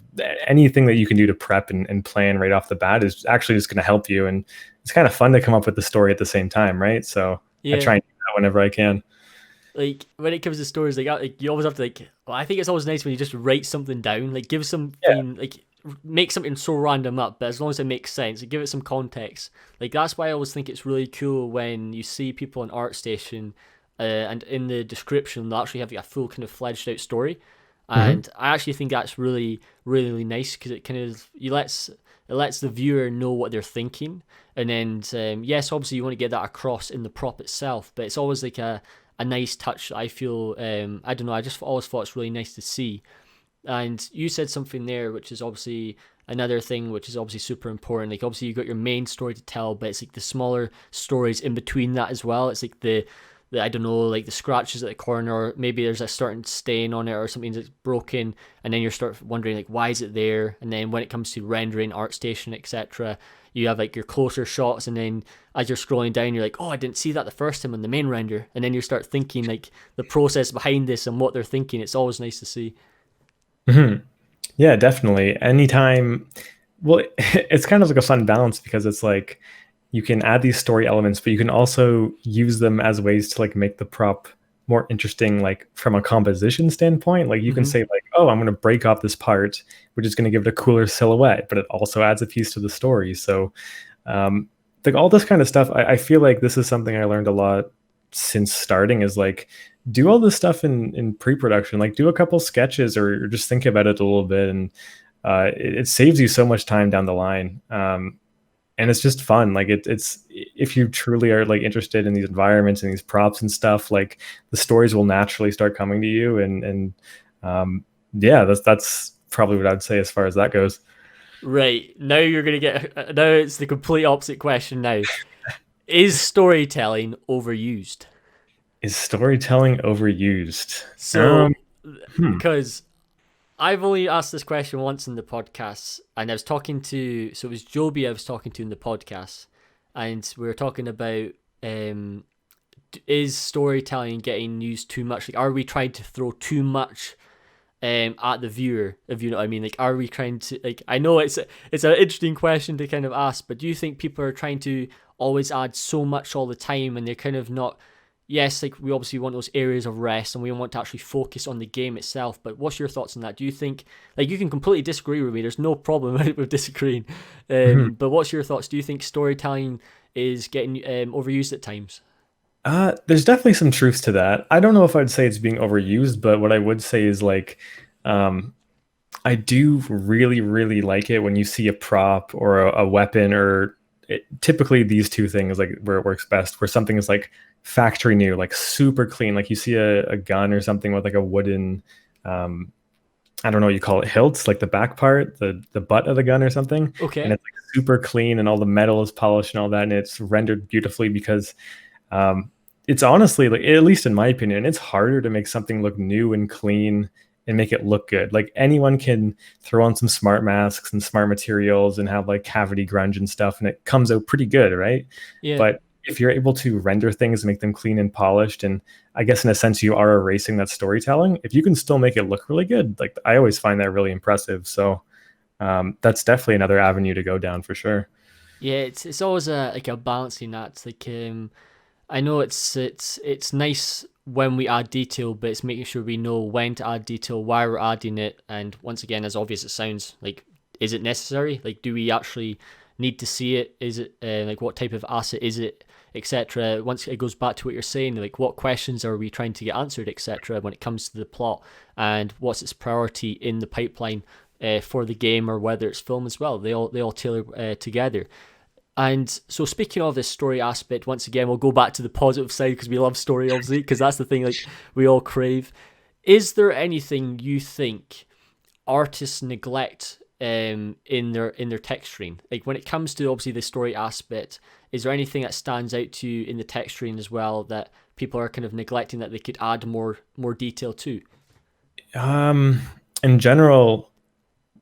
anything that you can do to prep and plan right off the bat is actually just going to help you. And it's kind of fun to come up with the story at the same time, right? So I Yeah. try and do that whenever I can. Like when it comes to stories like you always have to well, I think it's always nice when you just write something down, like give Yeah. something like make something so random up, but as long as it makes sense, give it some context. Like that's why I always think it's really cool when you see people on ArtStation, and in the description they'll actually have like, a full kind of fledged out story, Hmm. and I actually think that's really nice because it kind of it lets the viewer know what they're thinking, and then yes, obviously you want to get that across in the prop itself, but it's always like a nice touch that I feel. I don't know. I just always thought it's really nice to see. And you said something there, which is obviously another thing, which is obviously super important. Like obviously you got your main story to tell, but it's like the smaller stories in between that as well. It's like the I don't know, like the scratches at the corner, or maybe there's a certain stain on it or something that's broken, and then you start wondering like why is it there? And then when it comes to rendering, ArtStation, etc., you have like your closer shots, and then as you're scrolling down, you're like, oh, I didn't see that the first time on the main render, and then you start thinking like the process behind this and what they're thinking. It's always nice to see. Hmm. Yeah, definitely. Anytime, well, it's kind of like a fun balance because it's like you can add these story elements, but you can also use them as ways to like make the prop more interesting, like from a composition standpoint. Like you can Mm-hmm. say like, oh, I'm going to break off this part, which is going to give it a cooler silhouette, but it also adds a piece to the story. So, um, like all this kind of stuff, I feel like this is something I learned a lot since starting is like do all this stuff in pre-production, like do a couple sketches or just think about it a little bit, and it saves you so much time down the line. And it's just fun. Like it's if you truly are like interested in these environments and these props and stuff, like the stories will naturally start coming to you. And yeah, that's probably what I'd say as far as that goes. Right. Now you're going to get. Now it's the complete opposite question now. Is storytelling overused? Is storytelling overused? So, Hmm. because I've only asked this question once in the podcast, and I was talking to. So it was Joby I was talking to in the podcast, and we were talking about is storytelling getting used too much? Like, are we trying to throw too much at the viewer, if you know what I mean? Like, are we trying to, like, I know it's an interesting question to kind of ask, but do you think people are trying to always add so much all the time, and they're kind of not, yes, like, we obviously want those areas of rest and we want to actually focus on the game itself, but what's your thoughts on that? Do you think, like, you can completely disagree with me, there's no problem with disagreeing, but what's your thoughts? Do you think storytelling is getting overused at times? There's definitely some truth to that. I don't know if I'd say it's being overused, but what I would say is like, um, I do really, really like it when you see a prop or a weapon or typically these two things, like where it works best, where something is like factory new, like super clean, like you see a gun or something with like a wooden, um, I don't know what you call it, hilts, like the back part, the butt of the gun or something, and Okay. it's like super clean and all the metal is polished and all that, and it's rendered beautifully because um, it's honestly, like, at least in my opinion, it's harder to make something look new and clean and make it look good. Like anyone can throw on some smart masks and smart materials and have like cavity grunge and stuff, and it comes out pretty good, right? Yeah. But if you're able to render things and make them clean and polished, and I guess in a sense you are erasing that storytelling, if you can still make it look really good, like I always find that really impressive. So that's definitely another avenue to go down for sure. Yeah, it's always a like a balancing act. Like I know it's nice when we add detail, but it's making sure we know when to add detail, why we're adding it, and once again, as obvious it sounds, like, is it necessary? Like, do we actually need to see it? Is it like, what type of asset is it, etc. Once it goes back to what you're saying, like, what questions are we trying to get answered, etc. When it comes to the plot, and what's its priority in the pipeline for the game, or whether it's film as well. They all tailor together. And so, speaking of this story aspect, once again, we'll go back to the positive side because we love story, obviously, because that's the thing, like, we all crave. Is there anything you think artists neglect in their texturing? Like, when it comes to obviously the story aspect, is there anything that stands out to you in the texturing as well that people are kind of neglecting that they could add more detail to? Um, in general,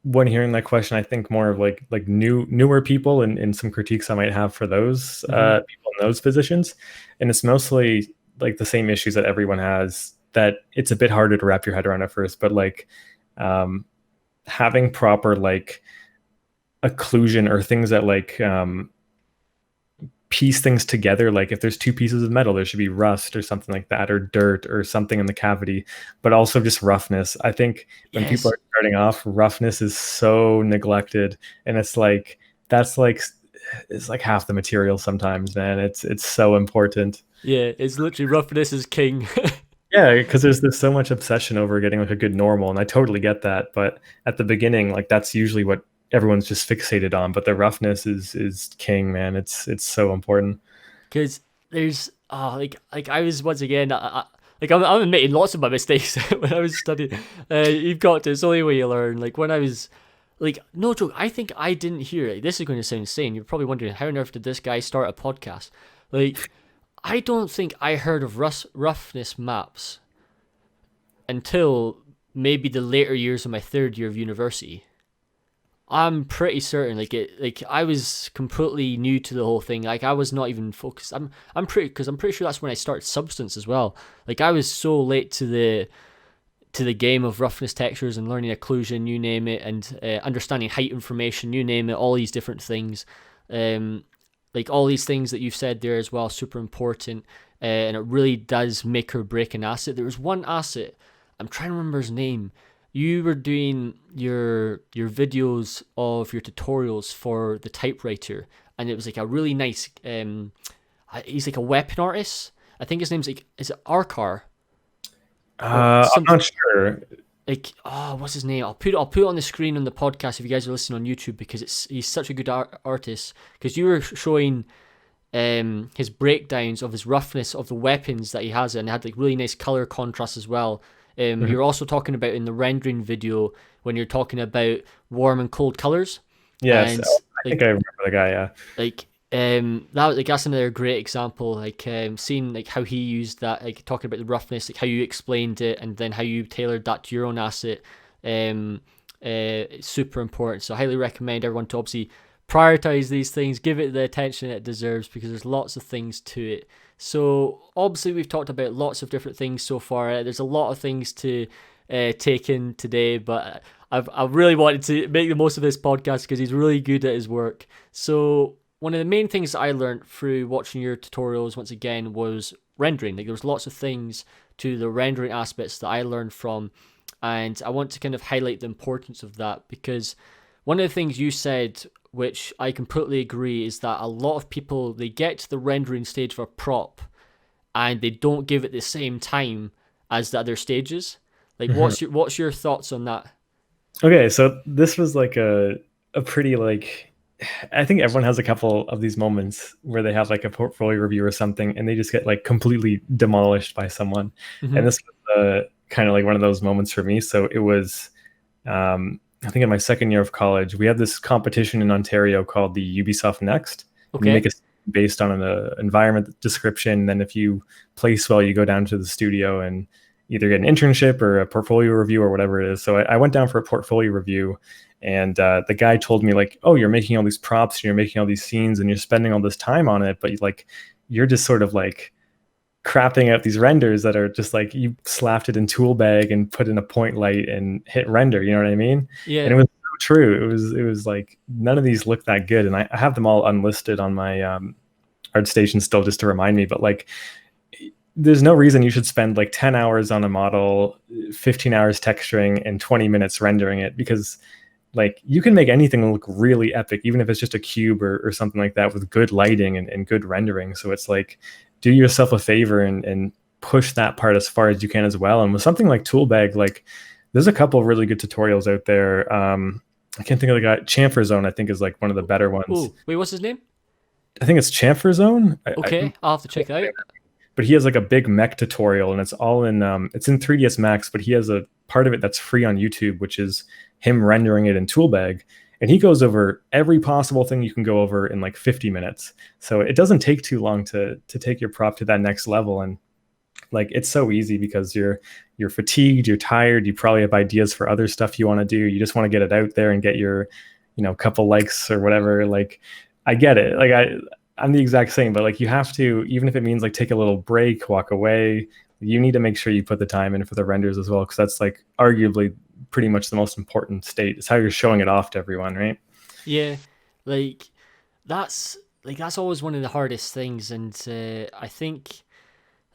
when hearing that question, I think more of like newer people and some critiques I might have for those Mm-hmm. people in those positions, and it's mostly like the same issues that everyone has. That it's a bit harder to wrap your head around at first, but like um, having proper like occlusion or things that like piece things together. Like if there's two pieces of metal, there should be rust or something like that, or dirt or something in the cavity, but also just roughness. I think when people Yes. are starting off, roughness is so neglected, and it's like that's like it's like half the material sometimes, man. It's so important. Yeah, it's literally roughness is king. Yeah, because there's so much obsession over getting like a good normal, and I totally get that. But at the beginning, like that's usually what everyone's just fixated on. But the roughness is king, man. It's so important. Because there's like I was, once again, like, I'm admitting lots of my mistakes when I was studying. You've got to, it's the only way you learn. Like, when I was, like, no joke, I think I didn't hear it. This is going to sound insane. You're probably wondering, how on earth did this guy start a podcast? Like, I don't think I heard of roughness maps until maybe the later years of my third year of university. I'm pretty certain, like, I was completely new to the whole thing. Like, I was not even focused. I'm pretty sure that's when I started Substance as well. Like, I was so late to the game of roughness textures and learning occlusion, you name it, and understanding height information, you name it. All these different things, like all these things that you've said there as well, super important. And it really does make or break an asset. There was one asset, I'm trying to remember his name. You were doing your videos of your tutorials for the typewriter, and it was like a really nice. He's like a weapon artist. I think his name's like, is it Arkar or I'm something? not sure. Like, oh, what's his name? I'll put it on the screen on the podcast if you guys are listening on YouTube, because he's such a good artist. Because you were showing his breakdowns of his roughness of the weapons that he has, and it had like really nice color contrast as well. Mhm. You're also talking about in the rendering video when you're talking about warm and cold colors. Yes. And Oh, I think like I remember the guy. Yeah. like that's another great example, like seeing like how he used that, like talking about the roughness, like how you explained it and then how you tailored that to your own asset. um it's super important, so I highly recommend everyone to obviously prioritize these things, give it the attention it deserves, because there's lots of things to it. So obviously we've talked about lots of different things so far. There's a lot of things to take in today, but I've really wanted to make the most of this podcast because he's really good at his work. So one of the main things that I learned through watching your tutorials once again was rendering. Like there was lots of things to the rendering aspects that I learned from, and I want to kind of highlight the importance of that, because one of the things you said, which I completely agree, is that a lot of people, they get to the rendering stage of a prop and they don't give it the same time as the other stages. Like Mhm. what's your thoughts on that? Okay, so this was like a pretty like I think everyone has a couple of these moments where they have like a portfolio review or something and they just get like completely demolished by someone. And Mm-hmm. this was kind of like one of those moments for me. So it was I think in my second year of college, we had this competition in Ontario called the Ubisoft Next, and you make Okay. a based on an environment description. Then if you place well, you go down to the studio and either get an internship or a portfolio review or whatever it is. So I went down for a portfolio review, and the guy told me like, "Oh, you're making all these props, and you're making all these scenes, and you're spending all this time on it, but like, you're just sort of like crapping out these renders that are just like you slapped it in ToolBag and put in a point light and hit render." You know what I mean? And Yeah. it was so true. It was like none of these look that good, and I have them all unlisted on my ArtStation still just to remind me. But like there's no reason you should spend like 10 hours on a model, 15 hours texturing, and 20 minutes rendering it, because like you can make anything look really epic, even if it's just a cube or something like that with good lighting and good rendering. So it's like, do yourself a favor and push that part as far as you can as well. And with something like ToolBag, like there's a couple really good tutorials out there. I can't think of the guy. Chamfer Zone, I think, is like one of the better ones. Oh, wait, what's his name? I think it's Chamfer Zone. Okay, I'll have to check that out. But he has like a big mech tutorial, and it's all in it's in 3ds Max, but he has a part of it that's free on YouTube, which is him rendering it in ToolBag, and he goes over every possible thing you can go over in like 50 minutes. So it doesn't take too long to take your prop to that next level. And like it's so easy because you're fatigued, you're tired, you probably have ideas for other stuff you want to do, you just want to get it out there and get your couple likes or whatever. Like I get it, like I'm the exact same, but like you have to, even if it means like take a little break, walk away, you need to make sure you put the time in for the renders as well, because that's like arguably pretty much the most important state. It's how you're showing it off to everyone, right? Yeah, like that's always one of the hardest things, and I think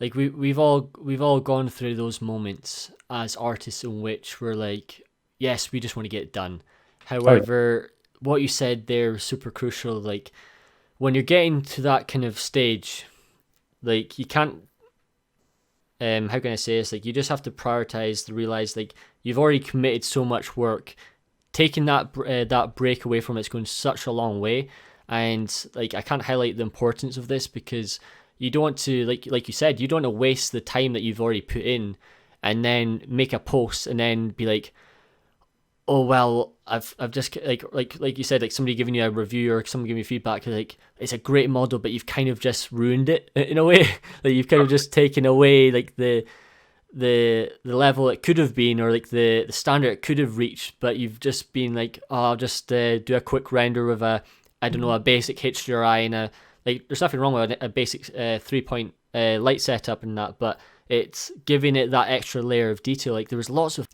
like we've all gone through those moments as artists in which we're like, yes, we just want to get it done. Oh yeah. However, what you said there is super crucial. Like when you're getting to that kind of stage, like you can't how can I say this? Like you just have to prioritize to realize like you've already committed so much work. Taking that break away from it's going such a long way, and like I can't highlight the importance of this, because you don't want to, like you said, you don't want to waste the time that you've already put in, and then make a post and then be like, oh well, I've just like you said, like somebody giving you a review or someone giving you feedback, like it's a great model, but you've kind of just ruined it in a way. Like you've kind of just taken away like the level it could have been, or like the standard it could have reached, but you've just been like, oh, I'll just do a quick render with a, I don't know, a basic HDRI and a, like there's nothing wrong with a basic 3 point light setup and that, but it's giving it that extra layer of detail. Like there's lots of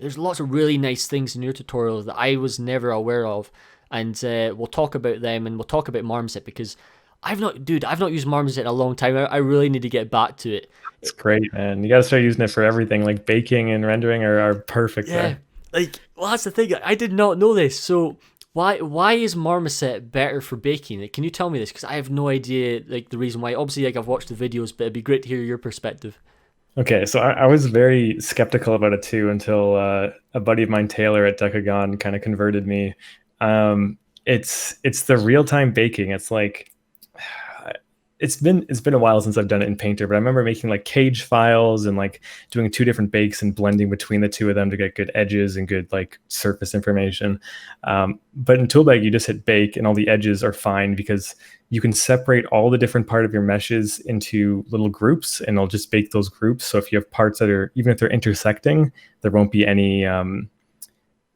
really nice things in your tutorials that I was never aware of, and we'll talk about them, and we'll talk about Marmoset, because I've not used Marmoset in a long time. I really need to get back to it. It's great, man. You got to start using it for everything. Like baking and rendering are perfect Yeah, there. like well, that's the thing. I did not know this. So why is Marmoset better for baking? Like, can you tell me this? Because I have no idea. Like the reason why. Obviously, like I've watched the videos, but it'd be great to hear your perspective. Okay, so I was very skeptical about it too until a buddy of mine, Taylor at Decagon, kind of converted me. It's the real time baking. It's like it's been a while since I've done it in Painter, but I remember making like cage files and like doing two different bakes and blending between the two of them to get good edges and good like surface information. But in ToolBag, you just hit bake and all the edges are fine because you can separate all the different part of your meshes into little groups and it'll just bake those groups. So if you have parts that are, even if they're intersecting, there won't be any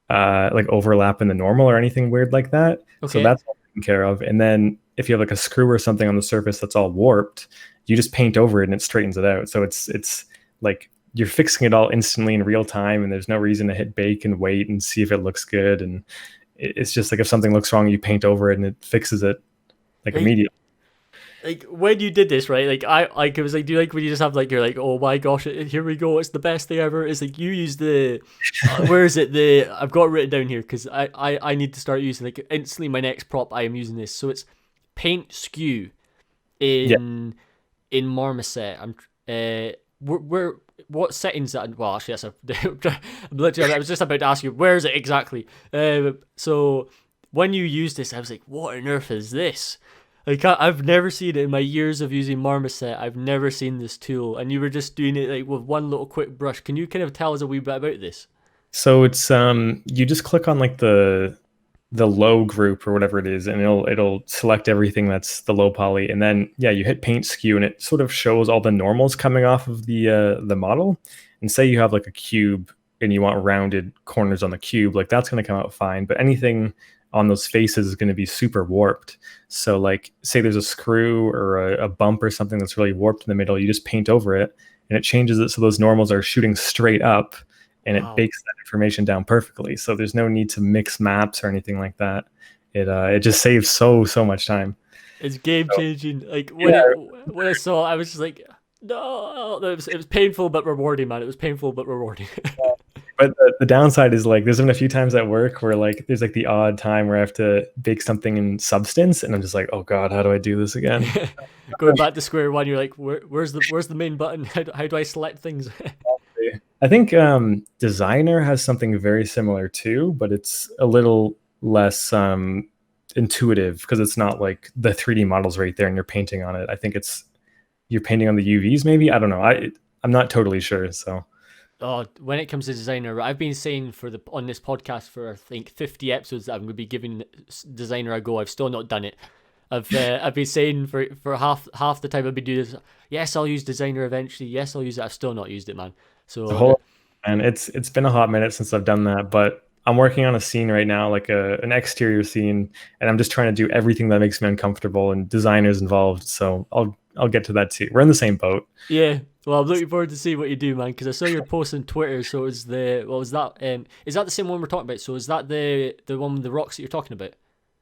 like overlap in the normal or anything weird like that. So Okay. that's all taken care of. And then if you have like a screw or something on the surface that's all warped, you just paint over it and it straightens it out. So it's like you're fixing it all instantly in real time, and there's no reason to hit bake and wait and see if it looks good. And it's just like if something looks wrong, you paint over it and it fixes it like Like, immediately. like when you did this, right? Like I like it was like, do you like when you just have like, you're like, oh my gosh, here we go, it's the best thing ever. It's like you use the where is it, the I've got it written down here because I need to start using like instantly my next prop. I am using this, so it's paint skew Yeah. in Marmoset. I'm where what settings that, well actually that's a literally I was just about to ask you where is it exactly. So when you use this, I was like, what on earth is this? Like I've never seen it in my years of using Marmoset. I've never seen this tool, and you were just doing it like with one little quick brush. Can you kind of tell us a wee bit about this? So it's you just click on like the low group or whatever it is, and it'll select everything that's the low poly, and then yeah, you hit paint skew, and it sort of shows all the normals coming off of the model. And say you have like a cube and you want rounded corners on the cube, like that's going to come out fine. But anything on those faces is going to be super warped. So like say there's a screw or a bump or something that's really warped in the middle, you just paint over it and it changes it so those normals are shooting straight up and it Wow, bakes that information down perfectly. So there's no need to mix maps or anything like that. It just saves so much time. it's game So changing. Like yeah, when I saw it, I was just like, no, it was painful but rewarding, man. It was painful but rewarding. but the downside is like there's been a few times at work where like there's like the odd time where I have to bake something in Substance, and I'm just like, oh god, how do I do this again? Going back to square one, you're like, where's the main button? How do I select things? I think Designer has something very similar too, but it's a little less intuitive because it's not like the 3D models right there and you're painting on it. I think it's you're painting on the UVs maybe. I don't know. I'm not totally sure. So Oh, when it comes to designer, I've been saying for the on this podcast for I think 50 episodes that I'm going to be giving designer a go. I've still not done it. I've been saying for half the time I've been doing this. Yes, I'll use designer eventually. Yes, I'll use it. I've still not used it, man. the So whole and it's been a hot minute since I've done that, but I'm working on a scene right now, like an exterior scene, and I'm just trying to do everything that makes me uncomfortable, and designers involved. So I'll get to that too. We're in the same boat. yeah, well, I'm looking forward to see what you do, man. Because I saw your post on Twitter. So is the what was that? Is that the same one we're talking about? So is that the one with the rocks that you're talking about?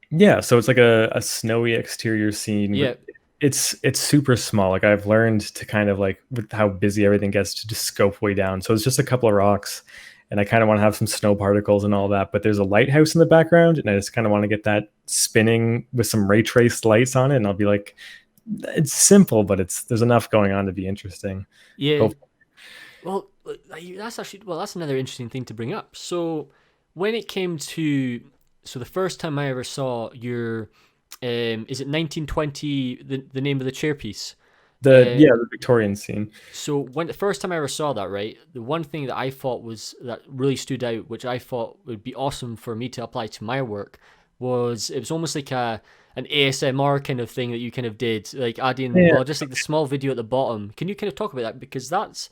Yeah, so it's like a snowy exterior scene, but Yeah, it's super small. Like I've learned to kind of like with how busy everything gets to just scope way down. So it's just a couple of rocks, and I kind of want to have some snow particles and all that. But there's a lighthouse in the background, and I just kind of want to get that spinning with some ray traced lights on it. And I'll be like, it's simple, but there's enough going on to be interesting. yeah. Hope. Well, that's actually, well, that's another interesting thing to bring up. So when it came to, so the first time I ever saw your, is it 1920, the name of the chairpiece? Uh, The Victorian scene. so when the first time I ever saw that, right, the one thing that I thought was that really stood out, which I thought would be awesome for me to apply to my work, was it was almost like an ASMR kind of thing that you kind of did, like adding, Yeah. well, just like the small video at the bottom. Can you kind of talk about that? Because that's,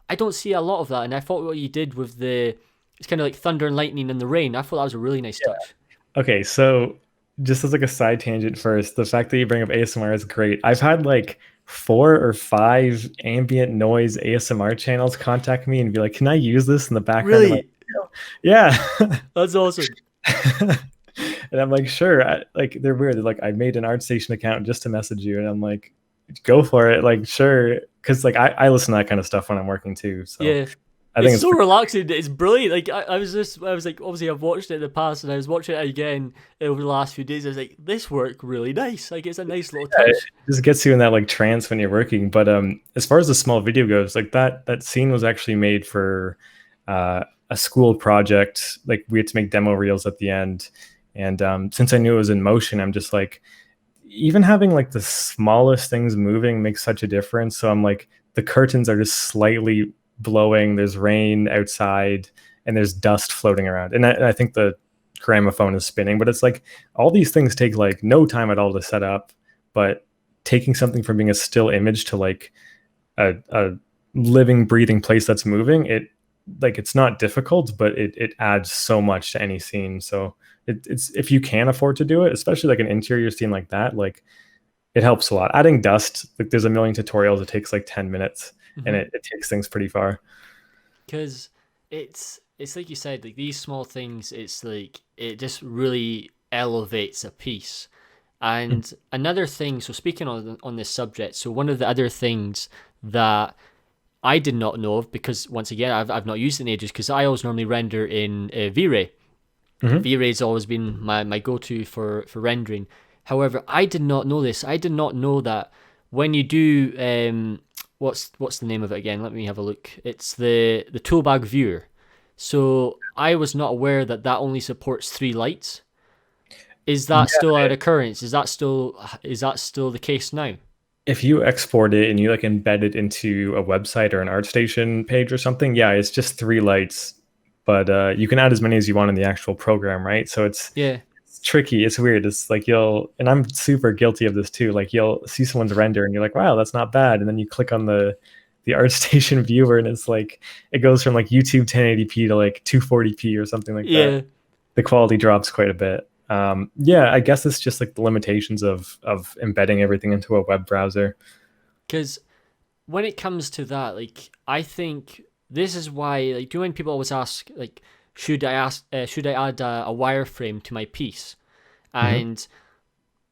I don't see a lot of that, and I thought what you did with the, it's kind of like thunder and lightning and the rain. I thought that was a really nice touch. Okay, so just as like a side tangent first, the fact that you bring up ASMR is great. I've had like 4 or 5 ambient noise ASMR channels contact me and be like, "Can I use this in the background of my Really, video?" Yeah. that's awesome. And I'm like, sure. Like they're weird. They're like, I made an ArtStation account just to message you, and I'm like, go for it. Like, sure, because like I listen to that kind of stuff when I'm working too. So Yeah. I think It's it's so pretty, relaxing. It's brilliant. Like I was like, obviously I've watched it in the past, and I was watching it again over the last few days. I was like, this worked really nice. Like it's a nice little it touch. just gets you in that like trance when you're working. But as far as the small video goes, like that scene was actually made for a school project. Like we had to make demo reels at the end, and since I knew it was in motion, I'm just like, even having like the smallest things moving makes such a difference. So I'm like, the curtains are just slightly blowing, there's rain outside, and there's dust floating around. And I think the gramophone is spinning, but it's like all these things take like no time at all to set up. But taking something from being a still image to like a living, breathing place that's moving, it's not difficult, but it adds so much to any scene. So it's if you can afford to do it, especially like an interior scene like that, like it helps a lot. Adding dust, like there's a million tutorials. It takes like 10 minutes, and it takes things pretty far. Because it's like you said, like these small things, it's like it just really elevates a piece. And another thing, so speaking on this subject, so one of the other things that I did not know of, because once again I've not used it in ages, because I always normally render in V-Ray. V-Ray's always been my go-to for rendering. However, I did not know this. I did not know that when you do what's the name of it again? Let me have a look. It's the ToolBag viewer. So I was not aware that that only supports 3 lights. Is that still an occurrence? Is that still the case now? If you export it and you like embed it into a website or an ArtStation page or something, yeah, it's just 3 lights, but you can add as many as you want in the actual program, right? So it's tricky. It's weird. It's like and I'm super guilty of this too. Like you'll see someone's render and you're like, wow, that's not bad. And then you click on the ArtStation viewer and it's like, it goes from like YouTube 1080p to like 240p or something like that. The quality drops quite a bit. I guess it's just like the limitations of embedding everything into a web browser. Because when it comes to that, like I think this is why, like, do you know when people always ask, like, should I add a wireframe to my piece? And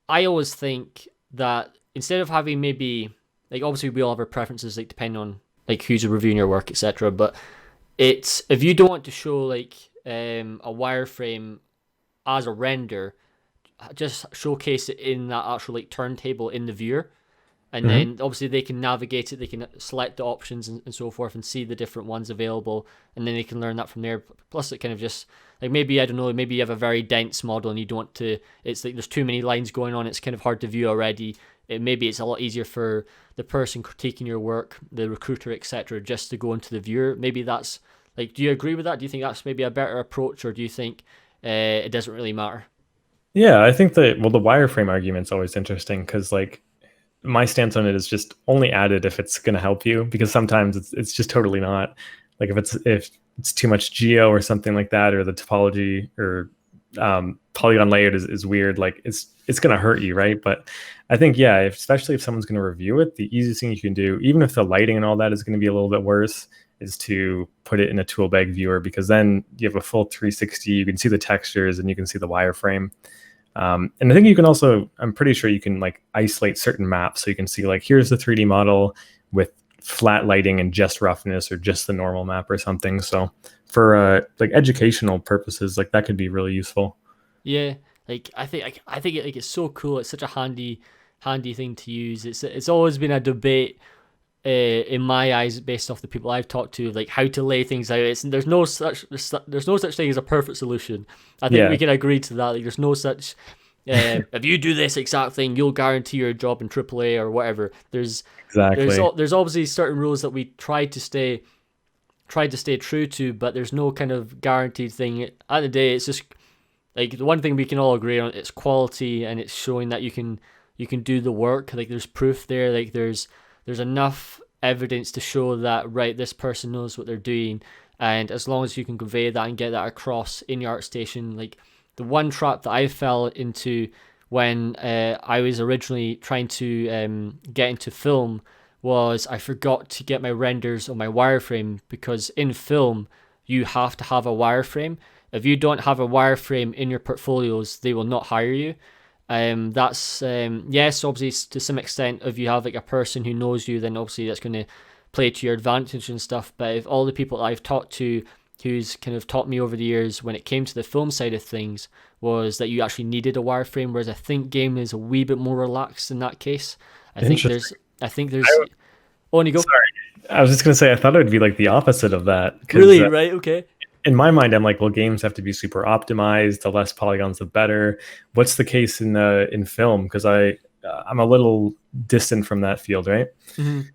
I always think that instead of having maybe, like, obviously we all have our preferences, like depending on like who's reviewing your work, etc. But it's, if you don't want to show like a wireframe as a render, just showcase it in that actual like turntable in the viewer, and then obviously they can navigate it, they can select the options and so forth and see the different ones available, and then they can learn that from there. Plus it kind of just like, maybe, I don't know, maybe you have a very dense model and you don't want to, it's like there's too many lines going on, it's kind of hard to view already. Maybe it's a lot easier for the person critiquing your work, the recruiter, etc., just to go into the viewer. Maybe that's like, do you agree with that? Do you think that's maybe a better approach, or do you think it doesn't really matter? Yeah, I think that, well, the wireframe argument's always interesting because like my stance on it is just only add it if it's going to help you, because sometimes it's just totally not. Like if it's too much geo or something like that, or the topology or polygon layout is weird, like it's going to hurt you, right? But I think, yeah, especially if someone's going to review it, the easiest thing you can do, even if the lighting and all that is going to be a little bit worse, is to put it in a ToolBag viewer, because then you have a full 360, you can see the textures and you can see the wireframe. And I think you can also, I'm pretty sure you can like isolate certain maps. So you can see like, here's the 3D model with flat lighting and just roughness, or just the normal map or something. So for like educational purposes, like that could be really useful. Yeah, like I think it, like, it's so cool. It's such a handy thing to use. It's always been a debate in my eyes, based off the people I've talked to, like how to lay things out. There's no such thing as a perfect solution. I think we can agree to that. Like there's no such if you do this exact thing, you'll guarantee your job in AAA or whatever. There's obviously certain rules that we try to stay true to, but there's no kind of guaranteed thing. At the end of the day, it's just like the one thing we can all agree on: it's quality, and it's showing that you can do the work. Like there's proof there. Like there's enough evidence to show that, right, this person knows what they're doing. And as long as you can convey that and get that across in your ArtStation, like the one trap that I fell into when I was originally trying to get into film was I forgot to get my renders on my wireframe, because in film you have to have a wireframe. If you don't have a wireframe in your portfolios, they will not hire you. That's yes, obviously to some extent, if you have like a person who knows you, then obviously that's going to play to your advantage and stuff. But if all the people that I've talked to, who's kind of taught me over the years when it came to the film side of things, was that you actually needed a wireframe, whereas I think game is a wee bit more relaxed in that case. I think there's oh, and you go. Sorry, I was just gonna say, I thought it would be like the opposite of that. Really? Right? Okay. In my mind, I'm like, well, games have to be super optimized. The less polygons, the better. What's the case in film? Because I I'm a little distant from that field, right? Mhm.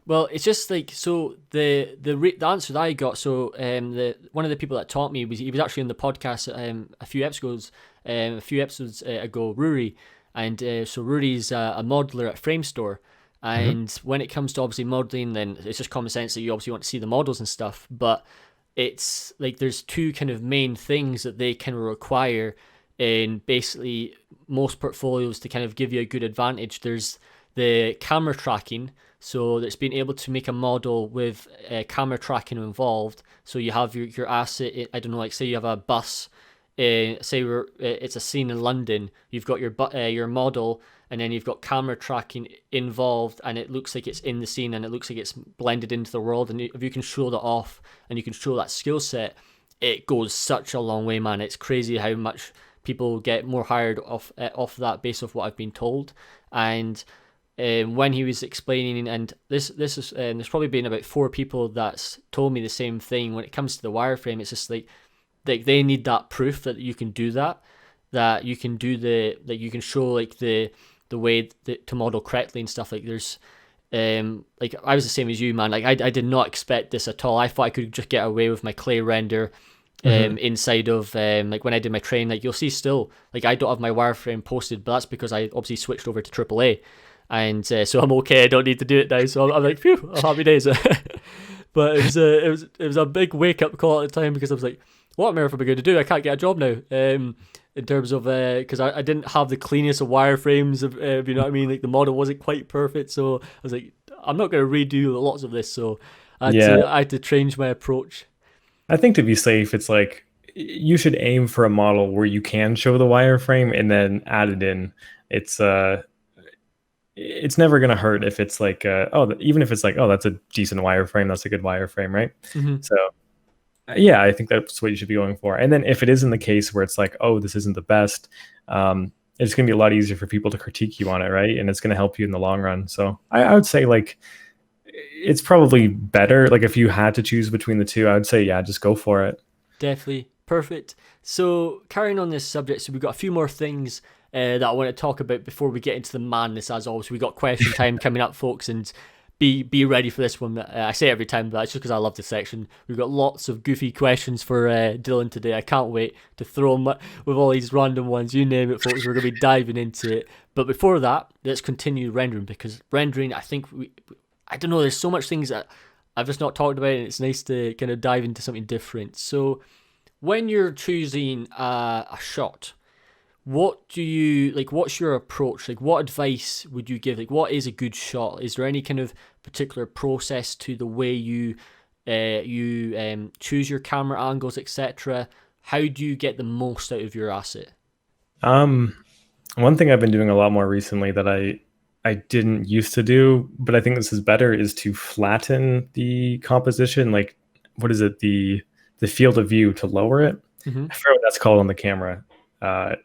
Well, it's just like, so the answer that I got. So the one of the people that taught me was, he was actually on the podcast a few episodes ago, Rory, and so Rory's a modeler at Framestore, Hmm. and when it comes to obviously modeling, then it's just common sense that you obviously want to see the models and stuff, but it's like there's two kind of main things that they kind of require in basically most portfolios to kind of give you a good advantage. There's the camera tracking, so it's being able to make a model with camera tracking involved. So you have your asset. I don't know, like say you have a bus. It's a scene in London. You've got your model, and then you've got camera tracking involved, and it looks like it's in the scene, and it looks like it's blended into the world. And if you can show that off, and you can show that skill set, it goes such a long way, man. It's crazy how much people get more hired off that based off what I've been told. And when he was explaining, and there's probably been about four people that's told me the same thing. When it comes to the wireframe, it's just like they need that proof that you can do that you can do that you can show like the way to model correctly and stuff. Like there's like I was the same as you, man. Like I did not expect this at all. I thought I could just get away with my clay render inside of like when I did my train. Like you'll see still, like I don't have my wireframe posted, but that's because I obviously switched over to AAA, and so I'm okay. I don't need to do it now. So I'm like, phew, happy days. But it was a big wake up call at the time, because I was like, what on earth am I going to do? I can't get a job now. In terms of because I didn't have the cleanest of wireframes, of you know what I mean. Like the model wasn't quite perfect, so I was like, I'm not going to redo lots of this. So Yeah, I had to change my approach. I think to be safe, it's like you should aim for a model where you can show the wireframe and then add it in. It's it's never gonna hurt if it's like even if it's like, oh, that's a decent wireframe, that's a good wireframe, right? Mm-hmm. So yeah, I think that's what you should be going for. And then if it is in the case where it's like, oh, this isn't the best, it's going to be a lot easier for people to critique you on it, right? And it's going to help you in the long run. So I would say like it's probably better. Like if you had to choose between the two, I would say, yeah, just go for it. Definitely. Perfect. So, carrying on this subject, so we've got a few more things that I want to talk about before we get into the madness, as always. We've got question time coming up, folks, and be ready for this one. I say it every time, but it's just because I love this section. We've got lots of goofy questions for Dylan today. I can't wait to throw them with all these random ones. You name it, folks. We're going to be diving into it. But before that, let's continue rendering, because rendering, I think, I don't know, there's so much things that I've just not talked about, and it's nice to kind of dive into something different. So, when you're choosing a shot, what do you like? What's your approach? Like, what advice would you give? Like, what is a good shot? Is there any kind of particular process to the way you choose your camera angles, etc.? How do you get the most out of your asset? Um, One thing I've been doing a lot more recently that I didn't used to do, but I think this is better, is to flatten the composition. Like, what is it? The field of view, to lower it. Mm-hmm. I forget what that's called on the camera. Uh,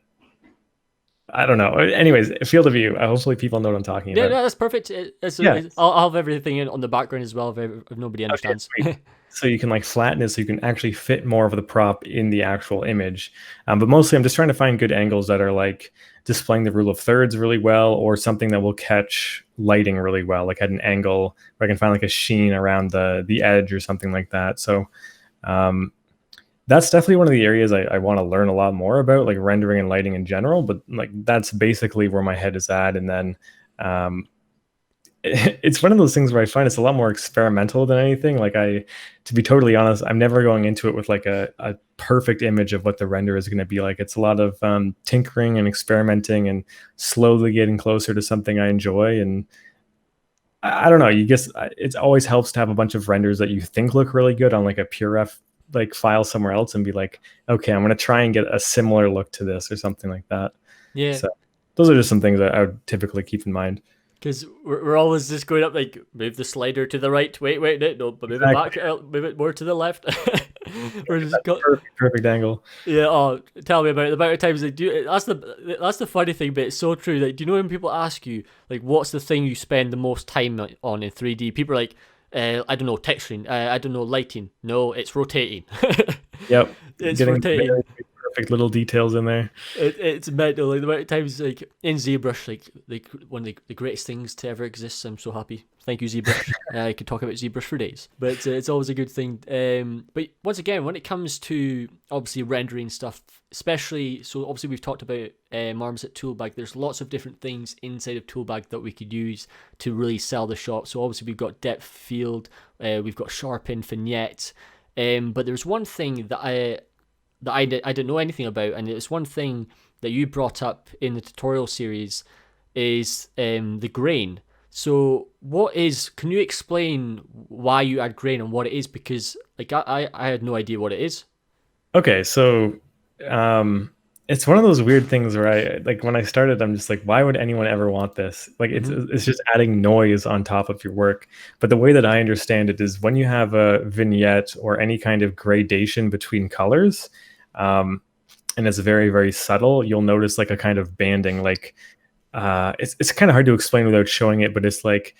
I don't know. Anyways, field of view. Hopefully, people know what I'm talking Yeah, about. no, that's perfect. Yeah. I'll have everything in on the background as well if nobody Okay. understands. Sweet. So you can like flatten it, so you can actually fit more of the prop in the actual image. But mostly, I'm just trying to find good angles that are like displaying the rule of thirds really well, or something that will catch lighting really well, like at an angle where I can find like a sheen around the edge or something like that. So um, that's definitely one of the areas I want to learn a lot more about, like rendering and lighting in general. But like that's basically where my head is at. And then um, it's one of those things where I find it's a lot more experimental than anything. Like to be totally honest, I'm never going into it with like a perfect image of what the render is going to be like. It's a lot of tinkering and experimenting and slowly getting closer to something I enjoy. And I don't know, you guess it always helps to have a bunch of renders that you think look really good on like a PureRef like file somewhere else, and be like, okay, I'm going to try and get a similar look to this or something like that. Yeah. So those are just some things that I would typically keep in mind. Because we're always just going up, like, move the slider to the right. Wait, no, but move it back, move it more to the left. We're just Perfect angle. yeah. Oh, tell me about it. The amount of times they do. That's the funny thing, but it's so true. Like, do you know when people ask you, like, what's the thing you spend the most time on in 3D? People are like, I don't know, texturing. I don't know, lighting. No, it's rotating. Yep. It's Getting rotating. very perfect little details in there. It's mental. Like the amount of times, like in ZBrush, like one of the greatest things to ever exist. I'm so happy. Thank you, ZBrush. I could talk about ZBrush for days, but it's always a good thing. But once again, when it comes to obviously rendering stuff, especially so obviously we've talked about Marmoset ToolBag. There's lots of different things inside of ToolBag that we could use to really sell the shop. So obviously we've got depth field, we've got sharpen, vignette. But there's one thing that I didn't know anything about, and it's one thing that you brought up in the tutorial series is the grain. So can you explain why you add grain and what it is? Because like I had no idea what it is. Okay, so it's one of those weird things where I like when I started, I'm just like, why would anyone ever want this? Like it's just adding noise on top of your work. But the way that I understand it is when you have a vignette or any kind of gradation between colors, and it's very, very subtle, you'll notice like a kind of banding, like it's kind of hard to explain without showing it, but it's like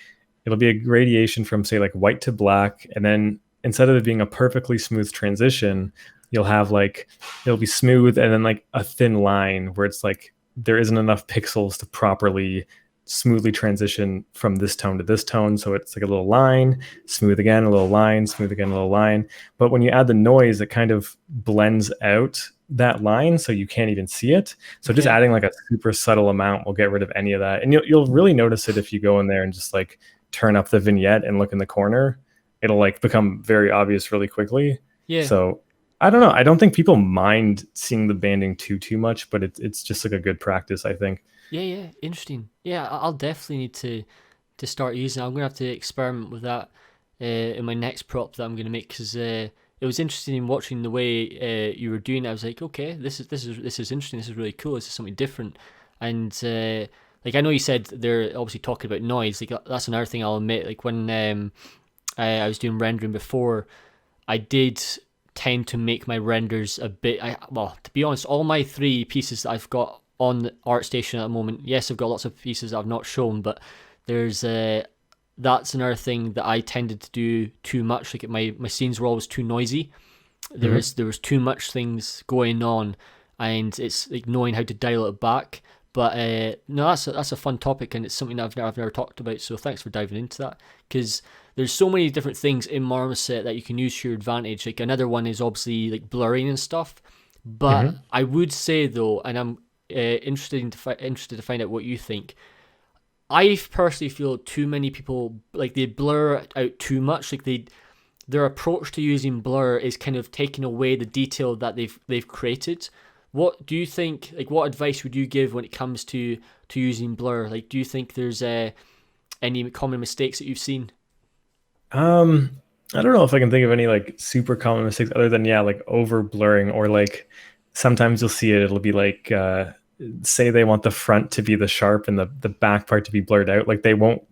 it'll be a gradation from say like white to black, and then instead of it being a perfectly smooth transition, you'll have like it'll be smooth and then like a thin line where it's like there isn't enough pixels to properly smoothly transition from this tone to this tone. So it's like a little line, smooth again, a little line, smooth again, a little line. But when you add the noise, it kind of blends out that line so you can't even see it. So just adding like a super subtle amount will get rid of any of that. And you'll really notice it if you go in there and just like turn up the vignette and look in the corner. It'll like become very obvious really quickly. Yeah. So I don't know. I don't think people mind seeing the banding too much, but it's just like a good practice, I think. Yeah, interesting. Yeah, I'll definitely need to start using it. I'm gonna have to experiment with that in my next prop that I'm gonna make, because it was interesting in watching the way you were doing it. I was like, okay, this is interesting. This is really cool. This is something different. And like I know you said they're obviously talking about noise. Like that's another thing I'll admit. Like when I was doing rendering before, I did tend to make my renders a bit. Well, to be honest, all my 3 pieces that I've got on the ArtStation at the moment. Yes, I've got lots of pieces that I've not shown, but there's that's another thing that I tended to do too much. Like my scenes were always too noisy. There was too much things going on, and it's like knowing how to dial it back. But no, that's a fun topic, and it's something that I've never talked about. So thanks for diving into that, because there's so many different things in Marmoset that you can use to your advantage. Like another one is obviously like blurring and stuff. But I would say though, and I'm interested to find out what you think. I personally feel too many people like they blur out too much. Like their approach to using blur is kind of taking away the detail that they've created. What do you think? Like, what advice would you give when it comes to using blur? Like, do you think there's any common mistakes that you've seen? I don't know if I can think of any like super common mistakes other than like over blurring, or like sometimes you'll see it. It'll be like say they want the front to be the sharp and the back part to be blurred out. Like they won't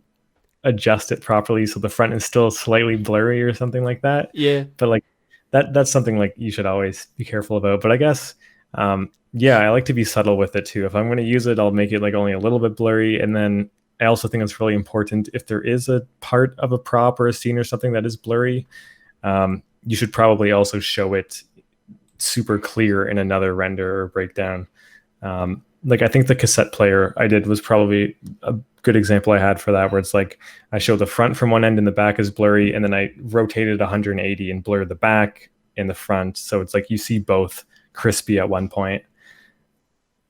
adjust it properly, so the front is still slightly blurry or something like that. Yeah. But like that's something like you should always be careful about. But I guess I like to be subtle with it too. If I'm going to use it, I'll make it like only a little bit blurry, and then I also think it's really important if there is a part of a prop or a scene or something that is blurry, you should probably also show it super clear in another render or breakdown. Like I think the cassette player I did was probably a good example I had for that, where it's like I show the front from one end and the back is blurry, and then I rotated 180 and blur the back and the front. So it's like you see both crispy at one point.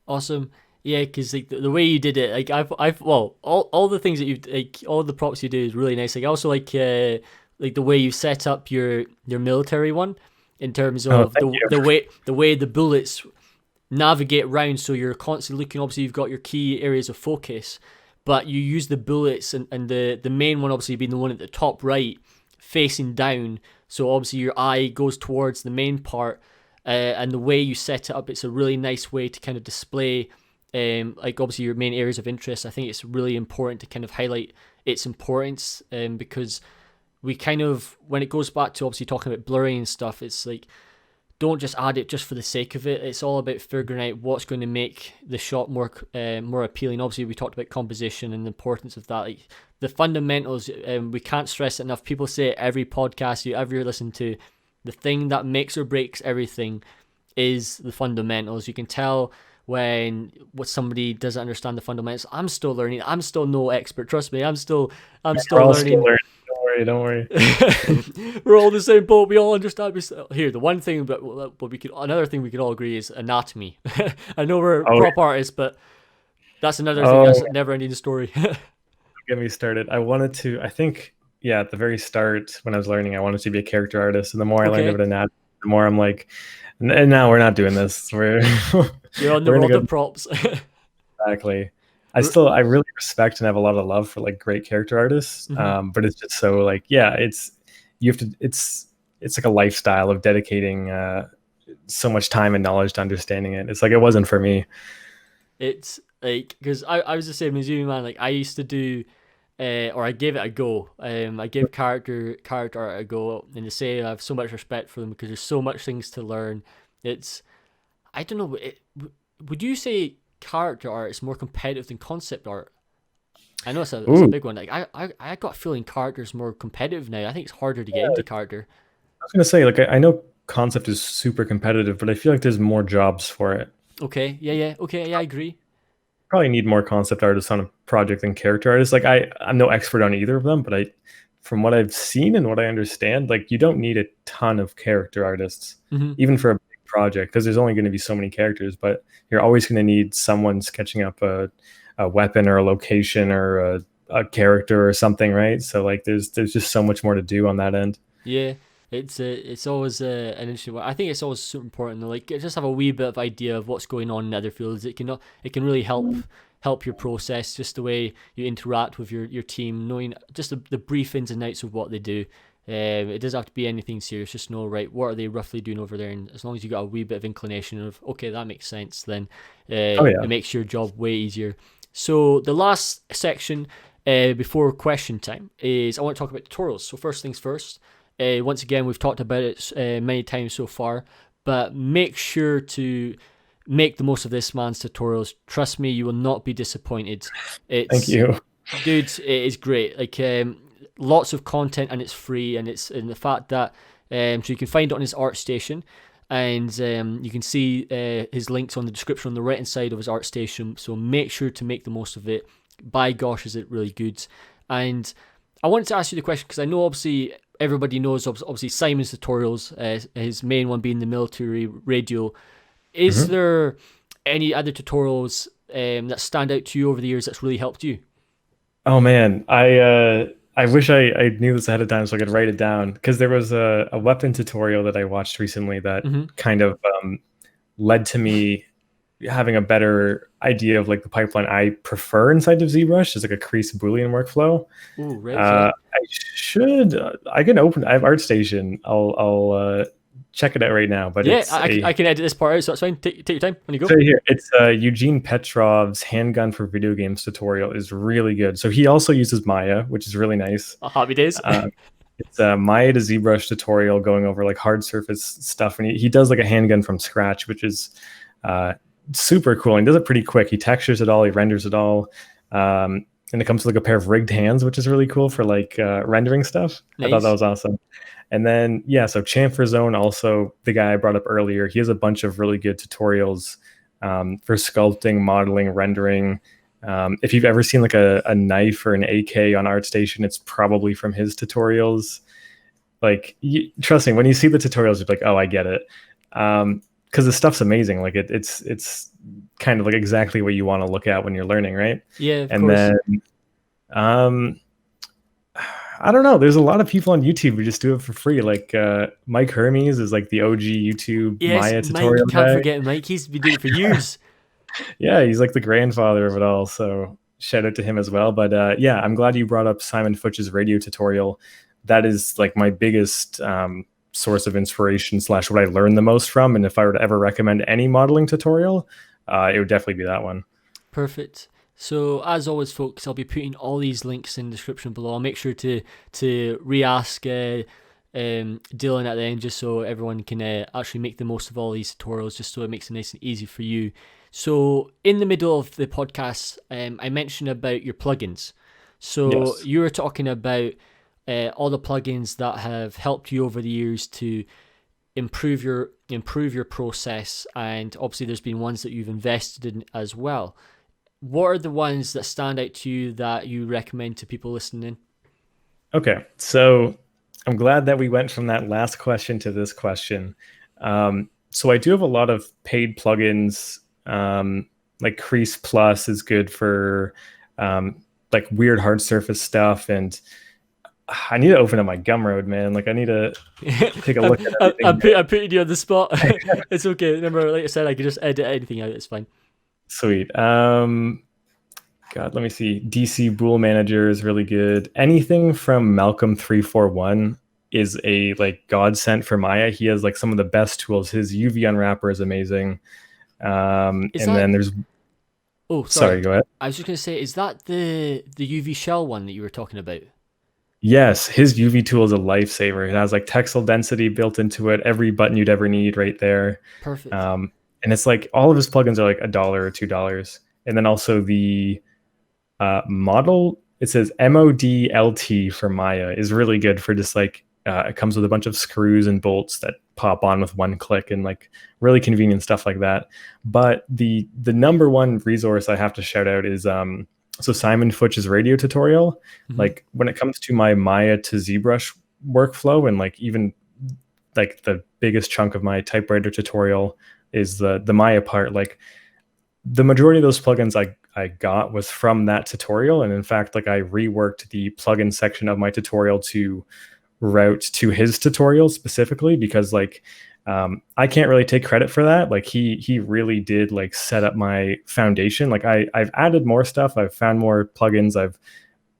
Awesome. Yeah, because like the way you did it, like I've all the things that you like, all the props you do is really nice. Like I also like the way you set up your military one in terms of the way the bullets navigate around. So you're constantly looking. Obviously, you've got your key areas of focus, but you use the bullets and the main one obviously being the one at the top right, facing down. So obviously your eye goes towards the main part, and the way you set it up, it's a really nice way to kind of display. Like obviously your main areas of interest. I think it's really important to kind of highlight its importance, because we kind of, when it goes back to obviously talking about blurring and stuff, it's like don't just add it just for the sake of it. It's all about figuring out what's going to make the shot more appealing. Obviously we talked about composition and the importance of that. Like the fundamentals, we can't stress it enough. People say it every podcast you ever listen to, the thing that makes or breaks everything is the fundamentals. You can tell when what somebody doesn't understand the fundamentals. I'm still learning. I'm still no expert. Trust me. I'm still We're all still learning. learning. Don't worry. We're all in the same boat. We all understand. Here, the one thing, but another thing we could all agree is anatomy. I know we're Oh, prop artists, but that's another thing. oh, That's a never-ending story. get me started. I think, yeah, at the very start when I was learning, I wanted to be a character artist. And the more I learned Okay, about anatomy, the more I'm like, and now we're not doing this. We're you're on the we're gonna world go of props. exactly. R- I really respect and have a lot of love for like great character artists. mhm. But it's just so like, yeah, you have to, it's like a lifestyle of dedicating so much time and knowledge to understanding it. It's like, it wasn't for me. It's like, because I was the same as you, man. Like I used to do, or I gave it a go. I gave character art a go, and to say I have so much respect for them because there's so much things to learn. It's I don't know. Would you say character art is more competitive than concept art? I know it's a Ooh, big one. Like I got a feeling character is more competitive now. I think it's harder to get into character. I was gonna say, like, I know concept is super competitive, but I feel like there's more jobs for it. Okay, yeah, okay, yeah, I agree. Probably need more concept artists on a project than character artists. Like, I'm no expert on either of them, but from what I've seen and what I understand, like, you don't need a ton of character artists, Hmm. even for a big project, because there's only going to be so many characters. But you're always going to need someone sketching up a weapon or a location or a character or something, right? So like, there's just so much more to do on that end. Yeah, it's always an interesting one. I think it's always super important to like just have a wee bit of idea of what's going on in other fields. It can really help your process, just the way you interact with your team, knowing just the brief ins and outs of what they do. It doesn't have to be anything serious. Just know, right, what are they roughly doing over there, and as long as you got a wee bit of inclination of okay, that makes sense, then Oh yeah. it makes your job way easier. So the last section before question time is I want to talk about tutorials. So first things first. Once again, we've talked about it many times so far, but make sure to make the most of this man's tutorials. Trust me, you will not be disappointed. Thank It's you. dude, it is great. Like lots of content, and it's free, and it's in the fact that so you can find it on his art station, and you can see his links on the description on the right hand side of his art station. So make sure to make the most of it. By gosh, is it really good? And I wanted to ask you the question because I know obviously everybody knows obviously Simon's tutorials, his main one being the military radio. Is Mhm. there any other tutorials that stand out to you over the years that's really helped you? Oh man, I wish I knew this ahead of time so I could write it down, because there was a weapon tutorial that I watched recently that Mm-hmm. kind of led to me having a better idea of like the pipeline I prefer inside of ZBrush is like a crease Boolean workflow. Oh, right, okay. I can open. I have ArtStation. I'll check it out right now. But Yeah, it's I can edit this part out, so that's fine. Take your time when you it's go. right here. It's Eugene Petrov's handgun for video games tutorial is really good. So he also uses Maya, which is really nice. Happy days. Uh, it's a Maya to ZBrush tutorial going over like hard surface stuff, and he does like a handgun from scratch, which is uh, super cool. And he does it pretty quick. He textures it all, he renders it all, and it comes with like a pair of rigged hands, which is really cool for like rendering stuff. I thought that Nice. was awesome. And then yeah, so Chamfer Zone, also the guy I brought up earlier, he has a bunch of really good tutorials for sculpting, modeling, rendering. If you've ever seen like a knife or an AK on ArtStation, it's probably from his tutorials. Like, trust me, when you see the tutorials, you're like, oh, I get it. Because the stuff's amazing. Like it's kind of like exactly what you want to look at when you're learning, right? Yeah, of And course. then um, I don't know. There's a lot of people on YouTube who just do it for free. Like Mike Hermes is like the OG YouTube Yes, Maya Mike. You tutorial can't guy. forget Mike. He's been doing it for years. Yeah, he's like the grandfather of it all. So shout out to him as well. But yeah, I'm glad you brought up Simon Futch's radio tutorial. That is like my biggest source of inspiration slash what I learned the most from. And if I were to ever recommend any modeling tutorial, it would definitely be that one. Perfect. So as always, folks, I'll be putting all these links in the description below. I'll make sure to re-ask Dylan at the end, just so everyone can actually make the most of all these tutorials, just so it makes it nice and easy for you. So in the middle of the podcast, I mentioned about your plugins. So Yes. you were talking about all the plugins that have helped you over the years to improve your improve your process, and obviously there's been ones that you've invested in as well. What are the ones that stand out to you that you recommend to people listening? Okay, so I'm glad that we went from that last question to this question. So I do have a lot of paid plugins. Like Crease Plus is good for like weird hard surface stuff, and I need to open up my Gumroad, man. Like I need to take a look at everything. I'm putting you on the spot. It's okay. Remember, like I said, I can just edit anything out. It's fine. Sweet. God, let me see. DC Bool Manager is really good. Anything from Malcolm 341 is a like godsend for Maya. He has like some of the best tools. His UV unwrapper is amazing. Then there's oh, sorry, go ahead. I was just gonna say, is that the UV shell one that you were talking about? Yes, his UV tool is a lifesaver. It has like textile density built into it, every button you'd ever need right there. Perfect. And it's like all of his plugins are like $1 or $2. And then also the model, it says MODLT for Maya is really good for just like it comes with a bunch of screws and bolts that pop on with one click and like really convenient stuff like that. But the number one resource I have to shout out is so Simon Futch's radio tutorial. Mm-hmm. Like when it comes to my Maya to ZBrush workflow, and like even like the biggest chunk of my typewriter tutorial is the Maya part. Like the majority of those plugins I got was from that tutorial. And in fact, like I reworked the plugin section of my tutorial to route to his tutorial specifically because like I can't really take credit for that. Like he really did like set up my foundation. Like I've added more stuff. I've found more plugins. I've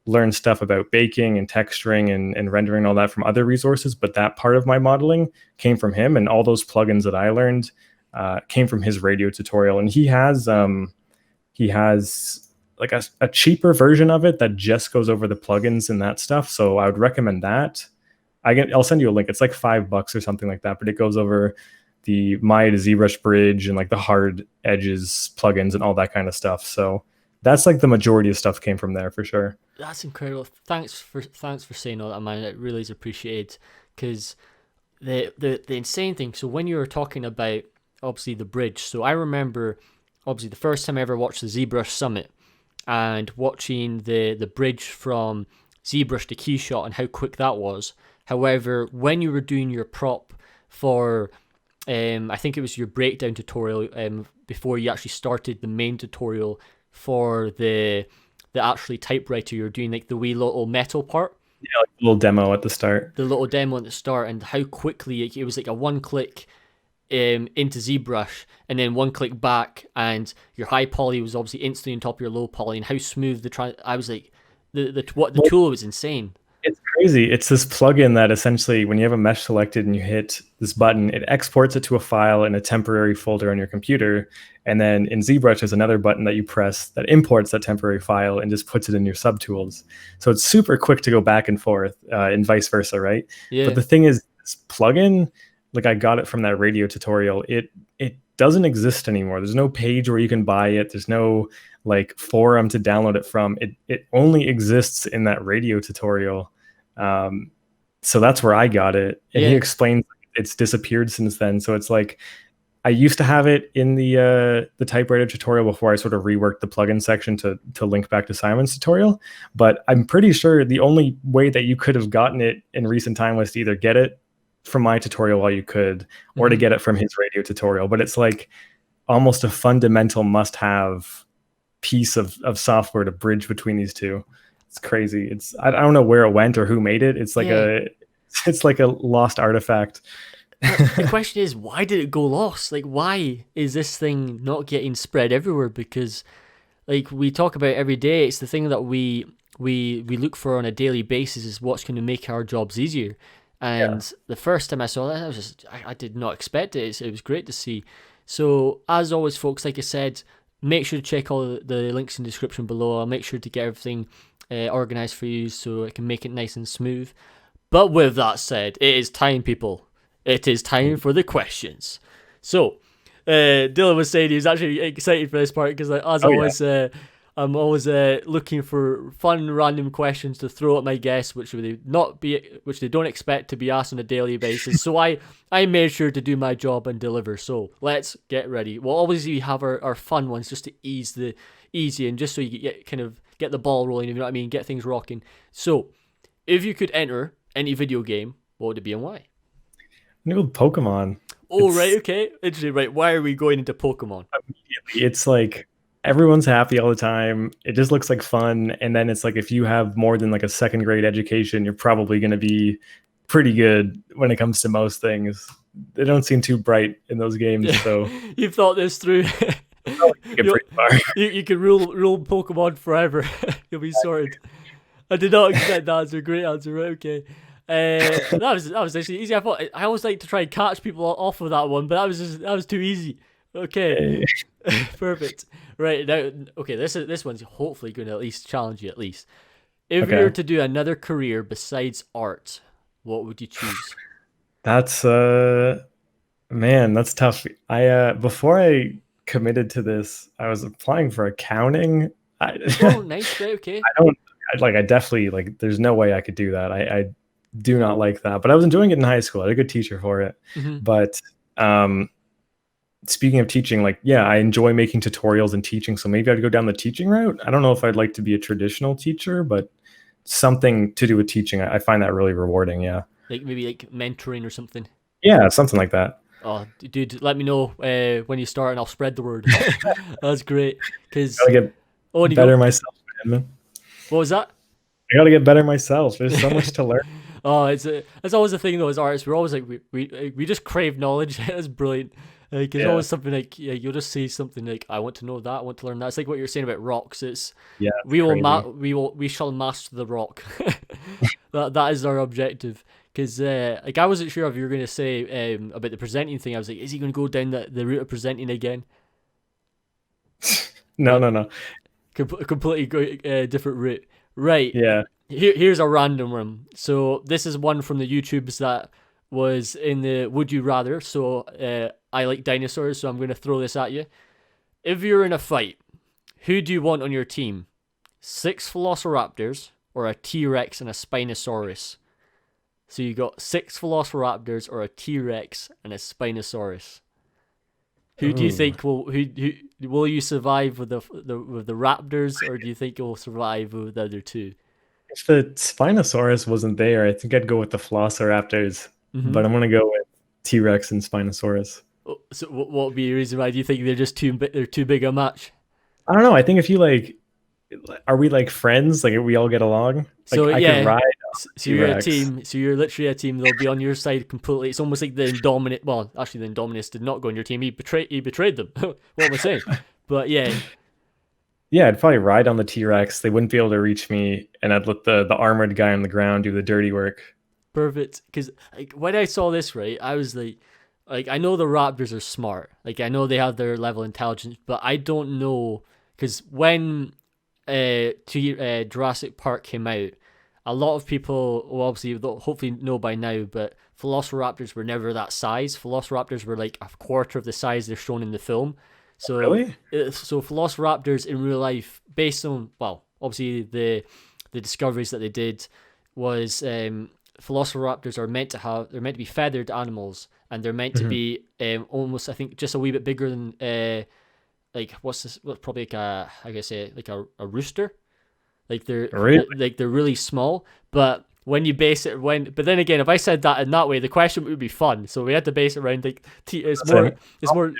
learned stuff about baking and texturing and rendering and all that from other resources. But that part of my modeling came from him, and all those plugins that I learned came from his radio tutorial. And he has like a cheaper version of it that just goes over the plugins and that stuff. So I would recommend that. I'll send you a link. It's like $5 or something like that, but it goes over the Maya to ZBrush bridge and like the hard edges plugins and all that kind of stuff. So that's like the majority of stuff came from there for sure. That's incredible. Thanks for saying all that, man. It really is appreciated, because the insane thing. So when you were talking about obviously the bridge, so I remember obviously the first time I ever watched the ZBrush Summit and watching the bridge from ZBrush to Keyshot and how quick that was. However, when you were doing your prop for, I think it was your breakdown tutorial, before you actually started the main tutorial for the actually typewriter, you were doing like the wee little metal part. Yeah, like a little demo at the start. The little demo at the start, and how quickly it was like a one click into ZBrush and then one click back, and your high poly was obviously instantly on top of your low poly, and how smooth I was like, the tool was insane. It's crazy. It's this plugin that essentially, when you have a mesh selected and you hit this button, it exports it to a file in a temporary folder on your computer. And then in ZBrush, there's another button that you press that imports that temporary file and just puts it in your subtools. So it's super quick to go back and forth, and vice versa, right? Yeah. But the thing is, this plugin, like I got it from that radio tutorial, it doesn't exist anymore. There's no page where you can buy it. There's no like forum to download it from. It only exists in that radio tutorial. So that's where I got it. And he explains it's disappeared since then. So it's like, I used to have it in the typewriter tutorial before I sort of reworked the plugin section to link back to Simon's tutorial. But I'm pretty sure the only way that you could have gotten it in recent time was to either get it from my tutorial while you could, or to get it from his radio tutorial. But it's like almost a fundamental must-have piece of software to bridge between these two. It's crazy. I don't know where it went or who made it. It's like a lost artifact. The question is, why did it go lost? Like, why is this thing not getting spread everywhere? Because like we talk about every day, it's the thing that we look for on a daily basis, is what's going to make our jobs easier. And the first time I saw that, I did not expect it. It was great to see. So as always, folks, like I said, make sure to check all the links in the description below. I'll make sure to get everything organized for you so I can make it nice and smooth. But with that said, it is time, people. It is time for the questions. So Dylan was saying he was actually excited for this part because, like, as I'm always looking for fun, random questions to throw at my guests, which they don't expect to be asked on a daily basis. So I made sure to do my job and deliver. So let's get ready. We'll obviously have our fun ones just to easy and just so you get the ball rolling. You know what I mean? Get things rocking. So if you could enter any video game, what would it be and why? I'm gonna go with Pokemon. Oh, right, okay. Interesting, right. Why are we going into Pokemon? It's like everyone's happy all the time. It just looks like fun. And then it's like if you have more than like a second grade education, you're probably going to be pretty good when it comes to most things. They don't seem too bright in those games. So you've thought this through. You can rule Pokemon forever. You'll be sorted. I did not expect that. That's a great answer. Right, okay. That was actually easy. I always like to try and catch people off of that one, but that was too easy. Okay, perfect. Right now, okay, this one's hopefully going to at least challenge you. At least, if you were to do another career besides art, what would you choose? That's man, that's tough. I before I committed to this, I was applying for accounting. Oh, nice. Right, okay. I definitely like. There's no way I could do that. I do not like that. But I was enjoying it in high school. I had a good teacher for it. Mm-hmm. But speaking of teaching, like, yeah, I enjoy making tutorials and teaching. So maybe I'd go down the teaching route. I don't know if I'd like to be a traditional teacher, but something to do with teaching. I find that really rewarding. Yeah. Like maybe like mentoring or something. Yeah, something like that. Oh, dude, let me know when you start and I'll spread the word. That's great. Because I gotta get better myself, man. What was that? I gotta get better myself. There's so much to learn. Oh, it's always the thing though. As artists, we're always like we just crave knowledge. That's brilliant. Like it's always something like you'll just say something like I want to know that, I want to learn that. It's like what you're saying about rocks. It's we shall master the rock. that is our objective. Because like I wasn't sure if you were going to say about the presenting thing. I was like, is he going to go down the route of presenting again? No. Completely different route. Right. Yeah. Here's a random one. So this is one from the YouTubes that was in the Would You Rather. So I like dinosaurs, so I'm going to throw this at you. If you're in a fight, who do you want on your team? 6 Velociraptors or a T-Rex and a Spinosaurus? So you got 6 Velociraptors or a T-Rex and a Spinosaurus. Who do you think will you survive with the raptors, or do you think you'll survive with the other two? If the Spinosaurus wasn't there, I think I'd go with the Velociraptors, but I'm gonna go with T-Rex and Spinosaurus. So what would be your reason why? Do you think they're just too big a match? I don't know. I think if you like, are we like friends? Like we all get along? Like, so I could ride. So you're T-Rex. a team. So you're literally a team. They'll be on your side completely. It's almost like the Indominate. Well, actually, the Indominus did not go on your team. He betrayed them. What am I saying? But yeah. Yeah, I'd probably ride on the T-Rex. They wouldn't be able to reach me, and I'd let the armored guy on the ground do the dirty work. Perfect. Because like when I saw this, right, I was like I know the raptors are smart. Like I know they have their level of intelligence, but I don't know because when Jurassic Park came out, a lot of people will obviously hopefully know by now, but Velociraptors were never that size. Velociraptors were like a quarter of the size they're shown in the film. So really? So Velociraptors in real life, based on obviously the discoveries that they did, was Velociraptors are meant to be feathered animals, and they're meant to be almost, I think, just a wee bit bigger than like what's probably like a rooster. Like they're really small, but when you base it but then again, if I said that in that way, the question would be fun. So we had to base it around like it's more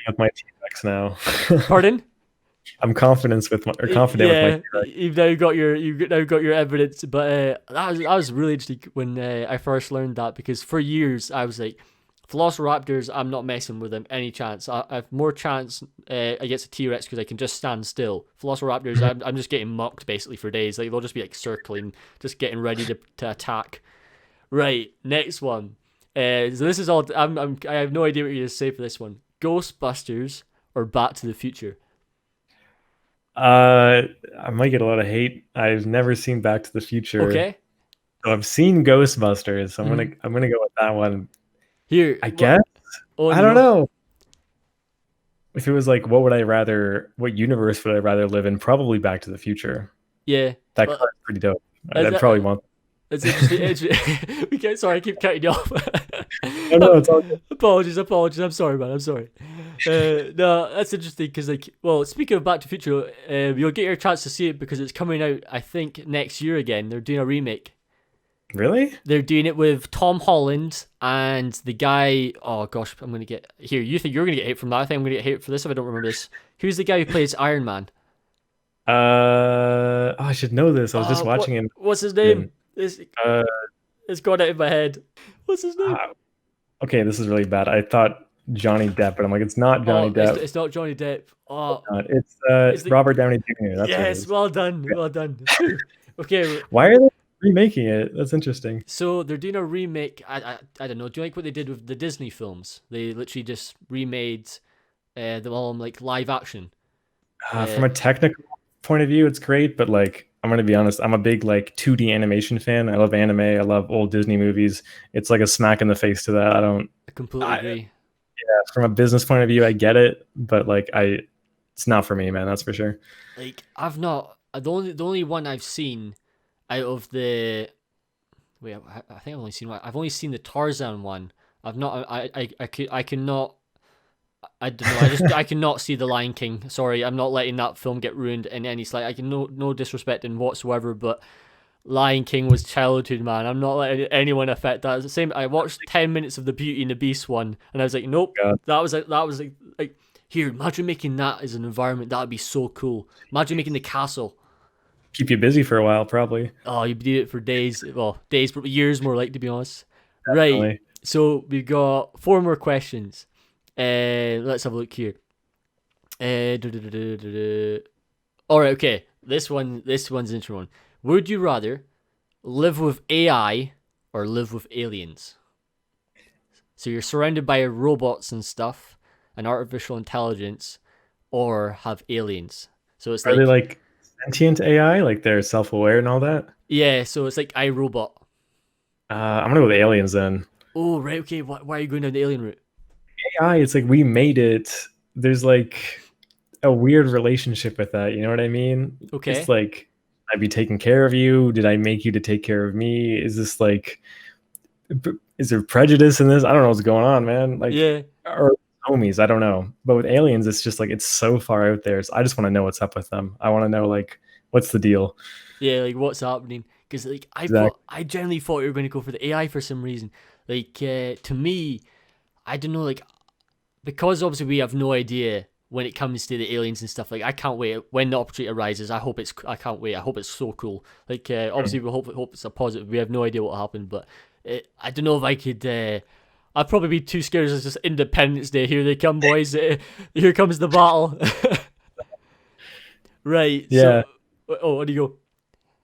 with my T-Rex now. Pardon? I'm confident with my T-Rex. You've now got your evidence, but that was really interesting when I first learned that, because for years I was like, Velociraptors, I'm not messing with them any chance. I have more chance against a T-Rex because I can just stand still. Velociraptors, I'm just getting mocked basically for days. Like they'll just be like circling, just getting ready to attack. Right, next one. So this is all. I have no idea what you're gonna say for this one. Ghostbusters or Back to the Future? I might get a lot of hate. I've never seen Back to the Future. Okay. So I've seen Ghostbusters. So I'm gonna go with that one. Here, I guess. I don't know. if it was like, what universe would I rather live in? Probably Back to the Future. Yeah, That but car is pretty dope. is I'd probably that, want. it's interesting. Sorry, I keep cutting you off. Oh no, it's all good. Apologies. I'm sorry, man. I'm sorry. No, that's interesting because, like, well, speaking of Back to the Future, you'll get your chance to see it because it's coming out, I think, next year again. They're doing a remake. Really? They're doing it with Tom Holland and the guy. Oh gosh, I'm gonna get here. You think you're gonna get hate from that? I think I'm gonna get hate for this if I don't remember this. Who's the guy who plays Iron Man? I should know this. I was just watching him. What's his name? Uh, It's gone out of my head. What's his name? ah, okay, this is really bad. I thought Johnny Depp, but I'm like, it's not Johnny Oh, Depp. it's not Johnny Depp. Oh, It's is the Robert Downey Jr. That's what it yes, is. well done, well done. Okay, Why are they remaking it? That's interesting. so they're doing a remake. I don't know. Do you like what they did with the Disney films? They literally just remade them all in like live action. Uh, From a technical point of view, it's great, but like, I'm gonna be honest, I'm a big like 2D animation fan. I love anime. I love old Disney movies. It's like a smack in the face to that. I don't. I completely I, agree. from a business point of view, I get it, but like, it's not for me, man. That's for sure. Like I've not the only one I've seen out of the wait I think I've only seen one. I've only seen the Tarzan one. I've not I cannot I don't know. I cannot see the Lion King. Sorry, I'm not letting that film get ruined in any slight. I can no disrespect in whatsoever, but Lion King was childhood, man. I'm not letting anyone affect that. It's the same. I watched 10 minutes of the Beauty and the Beast one, and I was like, nope. God, That was like here. Imagine making that as an environment. That would be so cool. Imagine making the castle. keep you busy for a while, probably. Oh, you do it for days. Well, days, but years more like to be honest. Right. Definitely. So we've got four more questions. Let's have a look here. All right, okay. This one's an interesting one. Would you rather live with AI or live with aliens? So you're surrounded by robots and stuff, and artificial intelligence, or have aliens. So it's Are they like, like sentient AI? Like they're self-aware and all that? yeah. So it's like iRobot. I'm gonna go with aliens then. Oh, right. Okay. Why are you going down the alien route? AI, it's like we made it. There's like a weird relationship with that. You know what I mean? It's Okay. like I'd be taking care of you. Did I make you to take care of me? Is this like, is there prejudice in this? I don't know what's going on, man. Like, Yeah. or homies, I don't know. But with aliens, it's just like it's so far out there. So I just want to know what's up with them. I want to know like what's the deal. Yeah. Like what's happening? Because like Exactly. I generally thought you were going to go for the AI for some reason. Like to me, I don't know. Like because obviously we have no idea when it comes to the aliens and stuff. Like I can't wait when the opportunity arises. I can't wait. I hope it's so cool. Like obviously we hope it's a positive. We have no idea what will happen, but I don't know if I could. I'd probably be too scared. It's just Independence Day. Here they come, boys. Here comes the battle. Right. So, Yeah. oh, what do you go?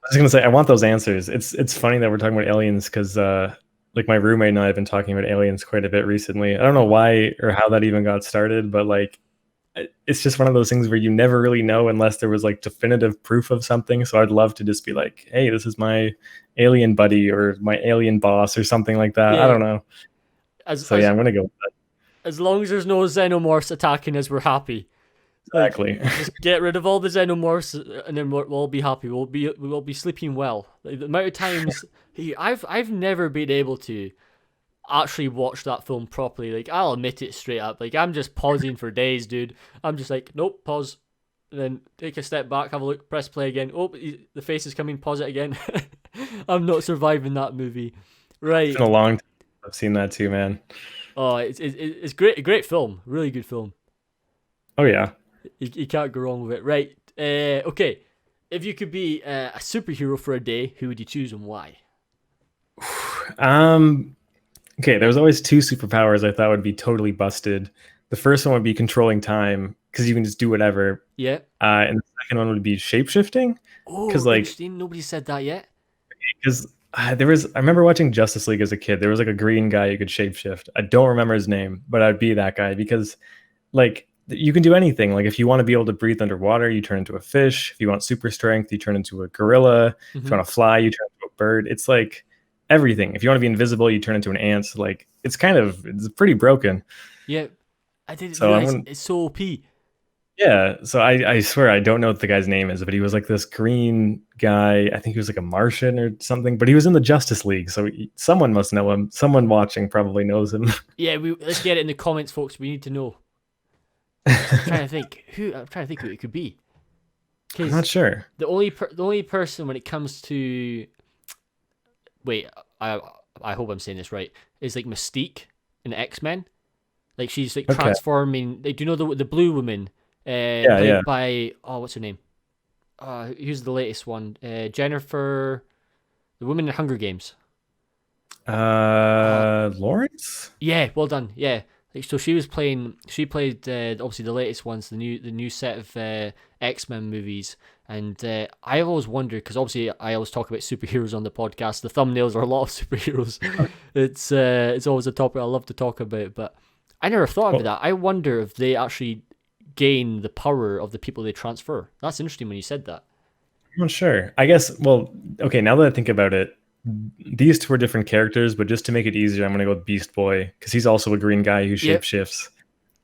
I was gonna say I want those answers. It's funny that we're talking about aliens because like my roommate and I have been talking about aliens quite a bit recently. I don't know why or how that even got started, but like it's just one of those things where you never really know unless there was like definitive proof of something. So I'd love to just be like, hey, this is my alien buddy or my alien boss or something like that. I Yeah. don't know. As So yeah, as I'm gonna go with as long as there's no xenomorphs attacking us, we're happy. that. Like, Exactly. just get rid of all the xenomorphs, and then we'll all be happy. We'll be sleeping well. Like, the amount of times I've never been able to actually watch that film properly. Like I'll admit it straight up. Like I'm just pausing for days, dude. I'm just like, nope, pause, and then take a step back, have a look, press play again. Oh, the face is coming. Pause it again. I'm not surviving that movie. It's Right. been a long time. I've seen that too, man. Oh, it's great. A great film. Really good film. Oh yeah. You can't go wrong with it. Right. Okay. If you could be a superhero for a day, who would you choose and why? Um okay, there was always two superpowers I thought would be totally busted. The first one would be controlling time because you can just do whatever. Yeah. And the second one would be shapeshifting because Oh, like interesting. Nobody said that yet. because there was I remember watching Justice League as a kid. There was like a green guy who could shapeshift. I don't remember his name, but I'd be that guy because like you can do anything. Like if you want to be able to breathe underwater, you turn into a fish. If you want super strength, you turn into a gorilla. If you Hmm. want to fly, you turn into a bird. It's like everything. If you want to be invisible, you turn into an ant. Like it's pretty broken. Yeah. I didn't So I'm realize gonna, it's so OP. yeah. So I swear I don't know what the guy's name is, but he was like this green guy. I think he was like a Martian or something, but he was in the Justice League. So someone must know him. Someone watching probably knows him. Yeah, let's get it in the comments, folks. We need to know. I'm trying to think who it could be. I'm not Because sure. the only person when it comes to wait, I hope I'm saying this right, is like Mystique in X-Men. Like she's like Okay. transforming. Like, do you know the blue woman, Yeah, yeah. played by what's her name? Who's the latest one? Jennifer, the woman in Hunger Games. Uh, Lawrence? yeah, well done. Yeah, like, so she was playing. She played obviously the latest ones, the new set of X-Men movies. And I always wondered because obviously I always talk about superheroes on the podcast. The thumbnails are a lot of superheroes. It's always a topic I love to talk about, but I never thought about Well, that. I wonder if they actually gain the power of the people they transfer. That's interesting when you said that. I'm not sure. I guess, well, okay, now that I think about it, these two are different characters, but just to make it easier, I'm going to go with Beast Boy because he's also a green guy who Yep, shapeshifts.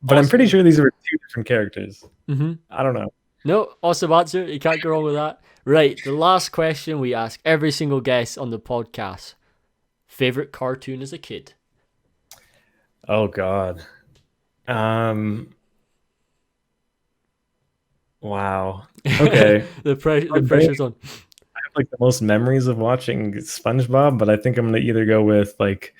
But I'm pretty awesome. sure these are two different characters. Mm-hmm. I don't know. No, awesome answer. You can't go wrong with that. Right, the last question we ask every single guest on the podcast: favorite cartoon as a kid? Oh God. Um, wow. Okay. The pressure's on. I have like the most memories of watching SpongeBob, but I think I'm gonna either go with like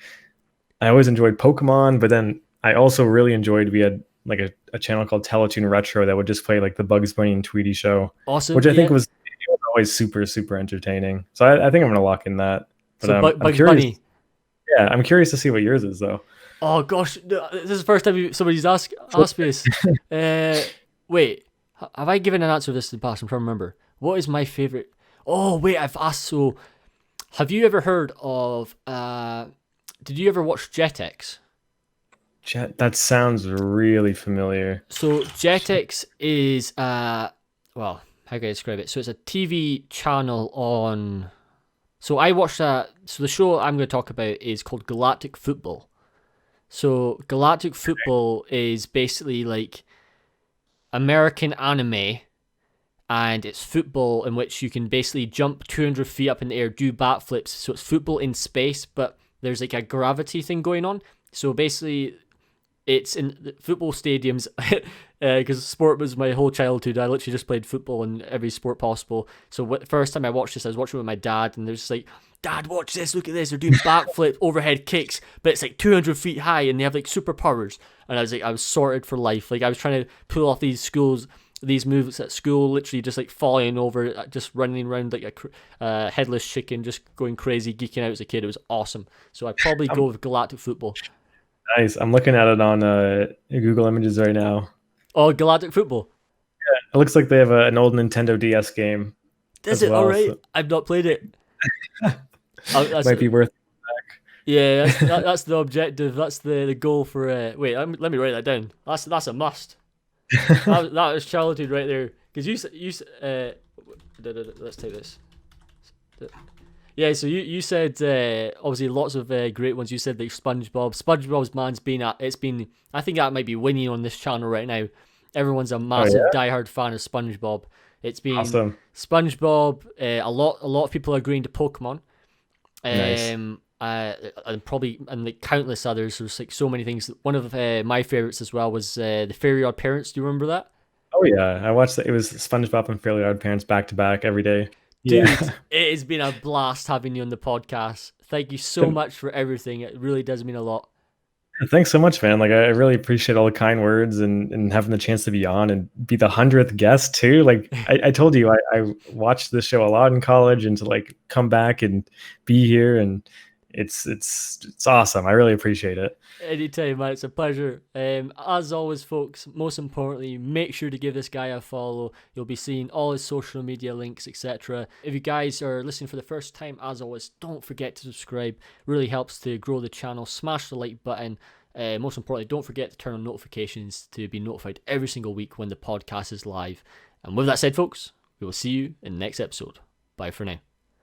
I always enjoyed Pokemon, but then I also really enjoyed we had like a channel called Teletoon Retro that would just play like the Bugs Bunny and Tweety show, Awesome, which I think yeah. was, it was always super, super entertaining. So I think I'm gonna lock in that. But So I'm Bugs curious. Bunny. Yeah, I'm curious to see what yours is though. Oh gosh, this is the first time somebody's asked me this. Uh, wait, have I given an answer to this in the past? I'm trying to remember. What is my favorite? Oh wait, I've asked. So, have you ever heard of? Did you ever watch Jetix? That sounds really familiar. So Jetix is well, how can I describe it? So it's a TV channel on. So I watched that. So the show I'm going to talk about is called Galactic Football. So Galactic Football is basically like American anime, and it's football in which you can basically jump 200 feet up in the air, do backflips. So it's football in space, but there's like a gravity thing going on. So basically, it's in the football stadiums because sport was my whole childhood. I literally just played football in every sport possible. So first time I watched this, I was watching with my dad, and there's just like, Dad, watch this, look at this. They're doing backflip, overhead kicks, but it's like 200 feet high, and they have like superpowers. And I was like, I was sorted for life. Like I was trying to pull off these moves at school, literally just like falling over, just running around like a headless chicken, just going crazy, geeking out as a kid. It was awesome. So I'd probably go I'm, with Galactic Football. nice. I'm looking at it on Google Images right now. Oh, Galactic Football. It looks like they have an old Nintendo DS game Is as it all well, right? so I've not played it. That's might be worth. yeah. That's the objective. That's the goal for. Wait, let me write that down. That's a must. That was childhood right there. Because let's take this. Yeah, so you said obviously lots of great ones. You said like SpongeBob. SpongeBob's man's been at it's been. I think that might be winning on this channel right now. Everyone's a Oh massive yeah, diehard fan of SpongeBob. It's been awesome, SpongeBob. A lot of people are agreeing to Pokemon. nice. And probably and like countless others. There's like so many things. One of my favorites as well was the Fairy Odd Parents. Do you remember that? Oh yeah, I watched that. It was SpongeBob and Fairly Odd Parents back to back every day. Dude, Yeah. it has been a blast having you on the podcast. Thank you so much for everything. It really does mean a lot. Thanks so much, man. Like I really appreciate all the kind words and having the chance to be on and be the 100th guest too. Like I told you, I watched this show a lot in college and to like come back and be here and it's awesome. I really appreciate it. Anytime, man. It's a pleasure. As always, folks, most importantly, make sure to give this guy a follow. You'll be seeing all his social media links, etc. If you guys are listening for the first time, as always, don't forget to subscribe. Really helps to grow the channel. Smash the like button. Most importantly, don't forget to turn on notifications to be notified every single week when the podcast is live. And with that said, folks, we will see you in the next episode. Bye for now.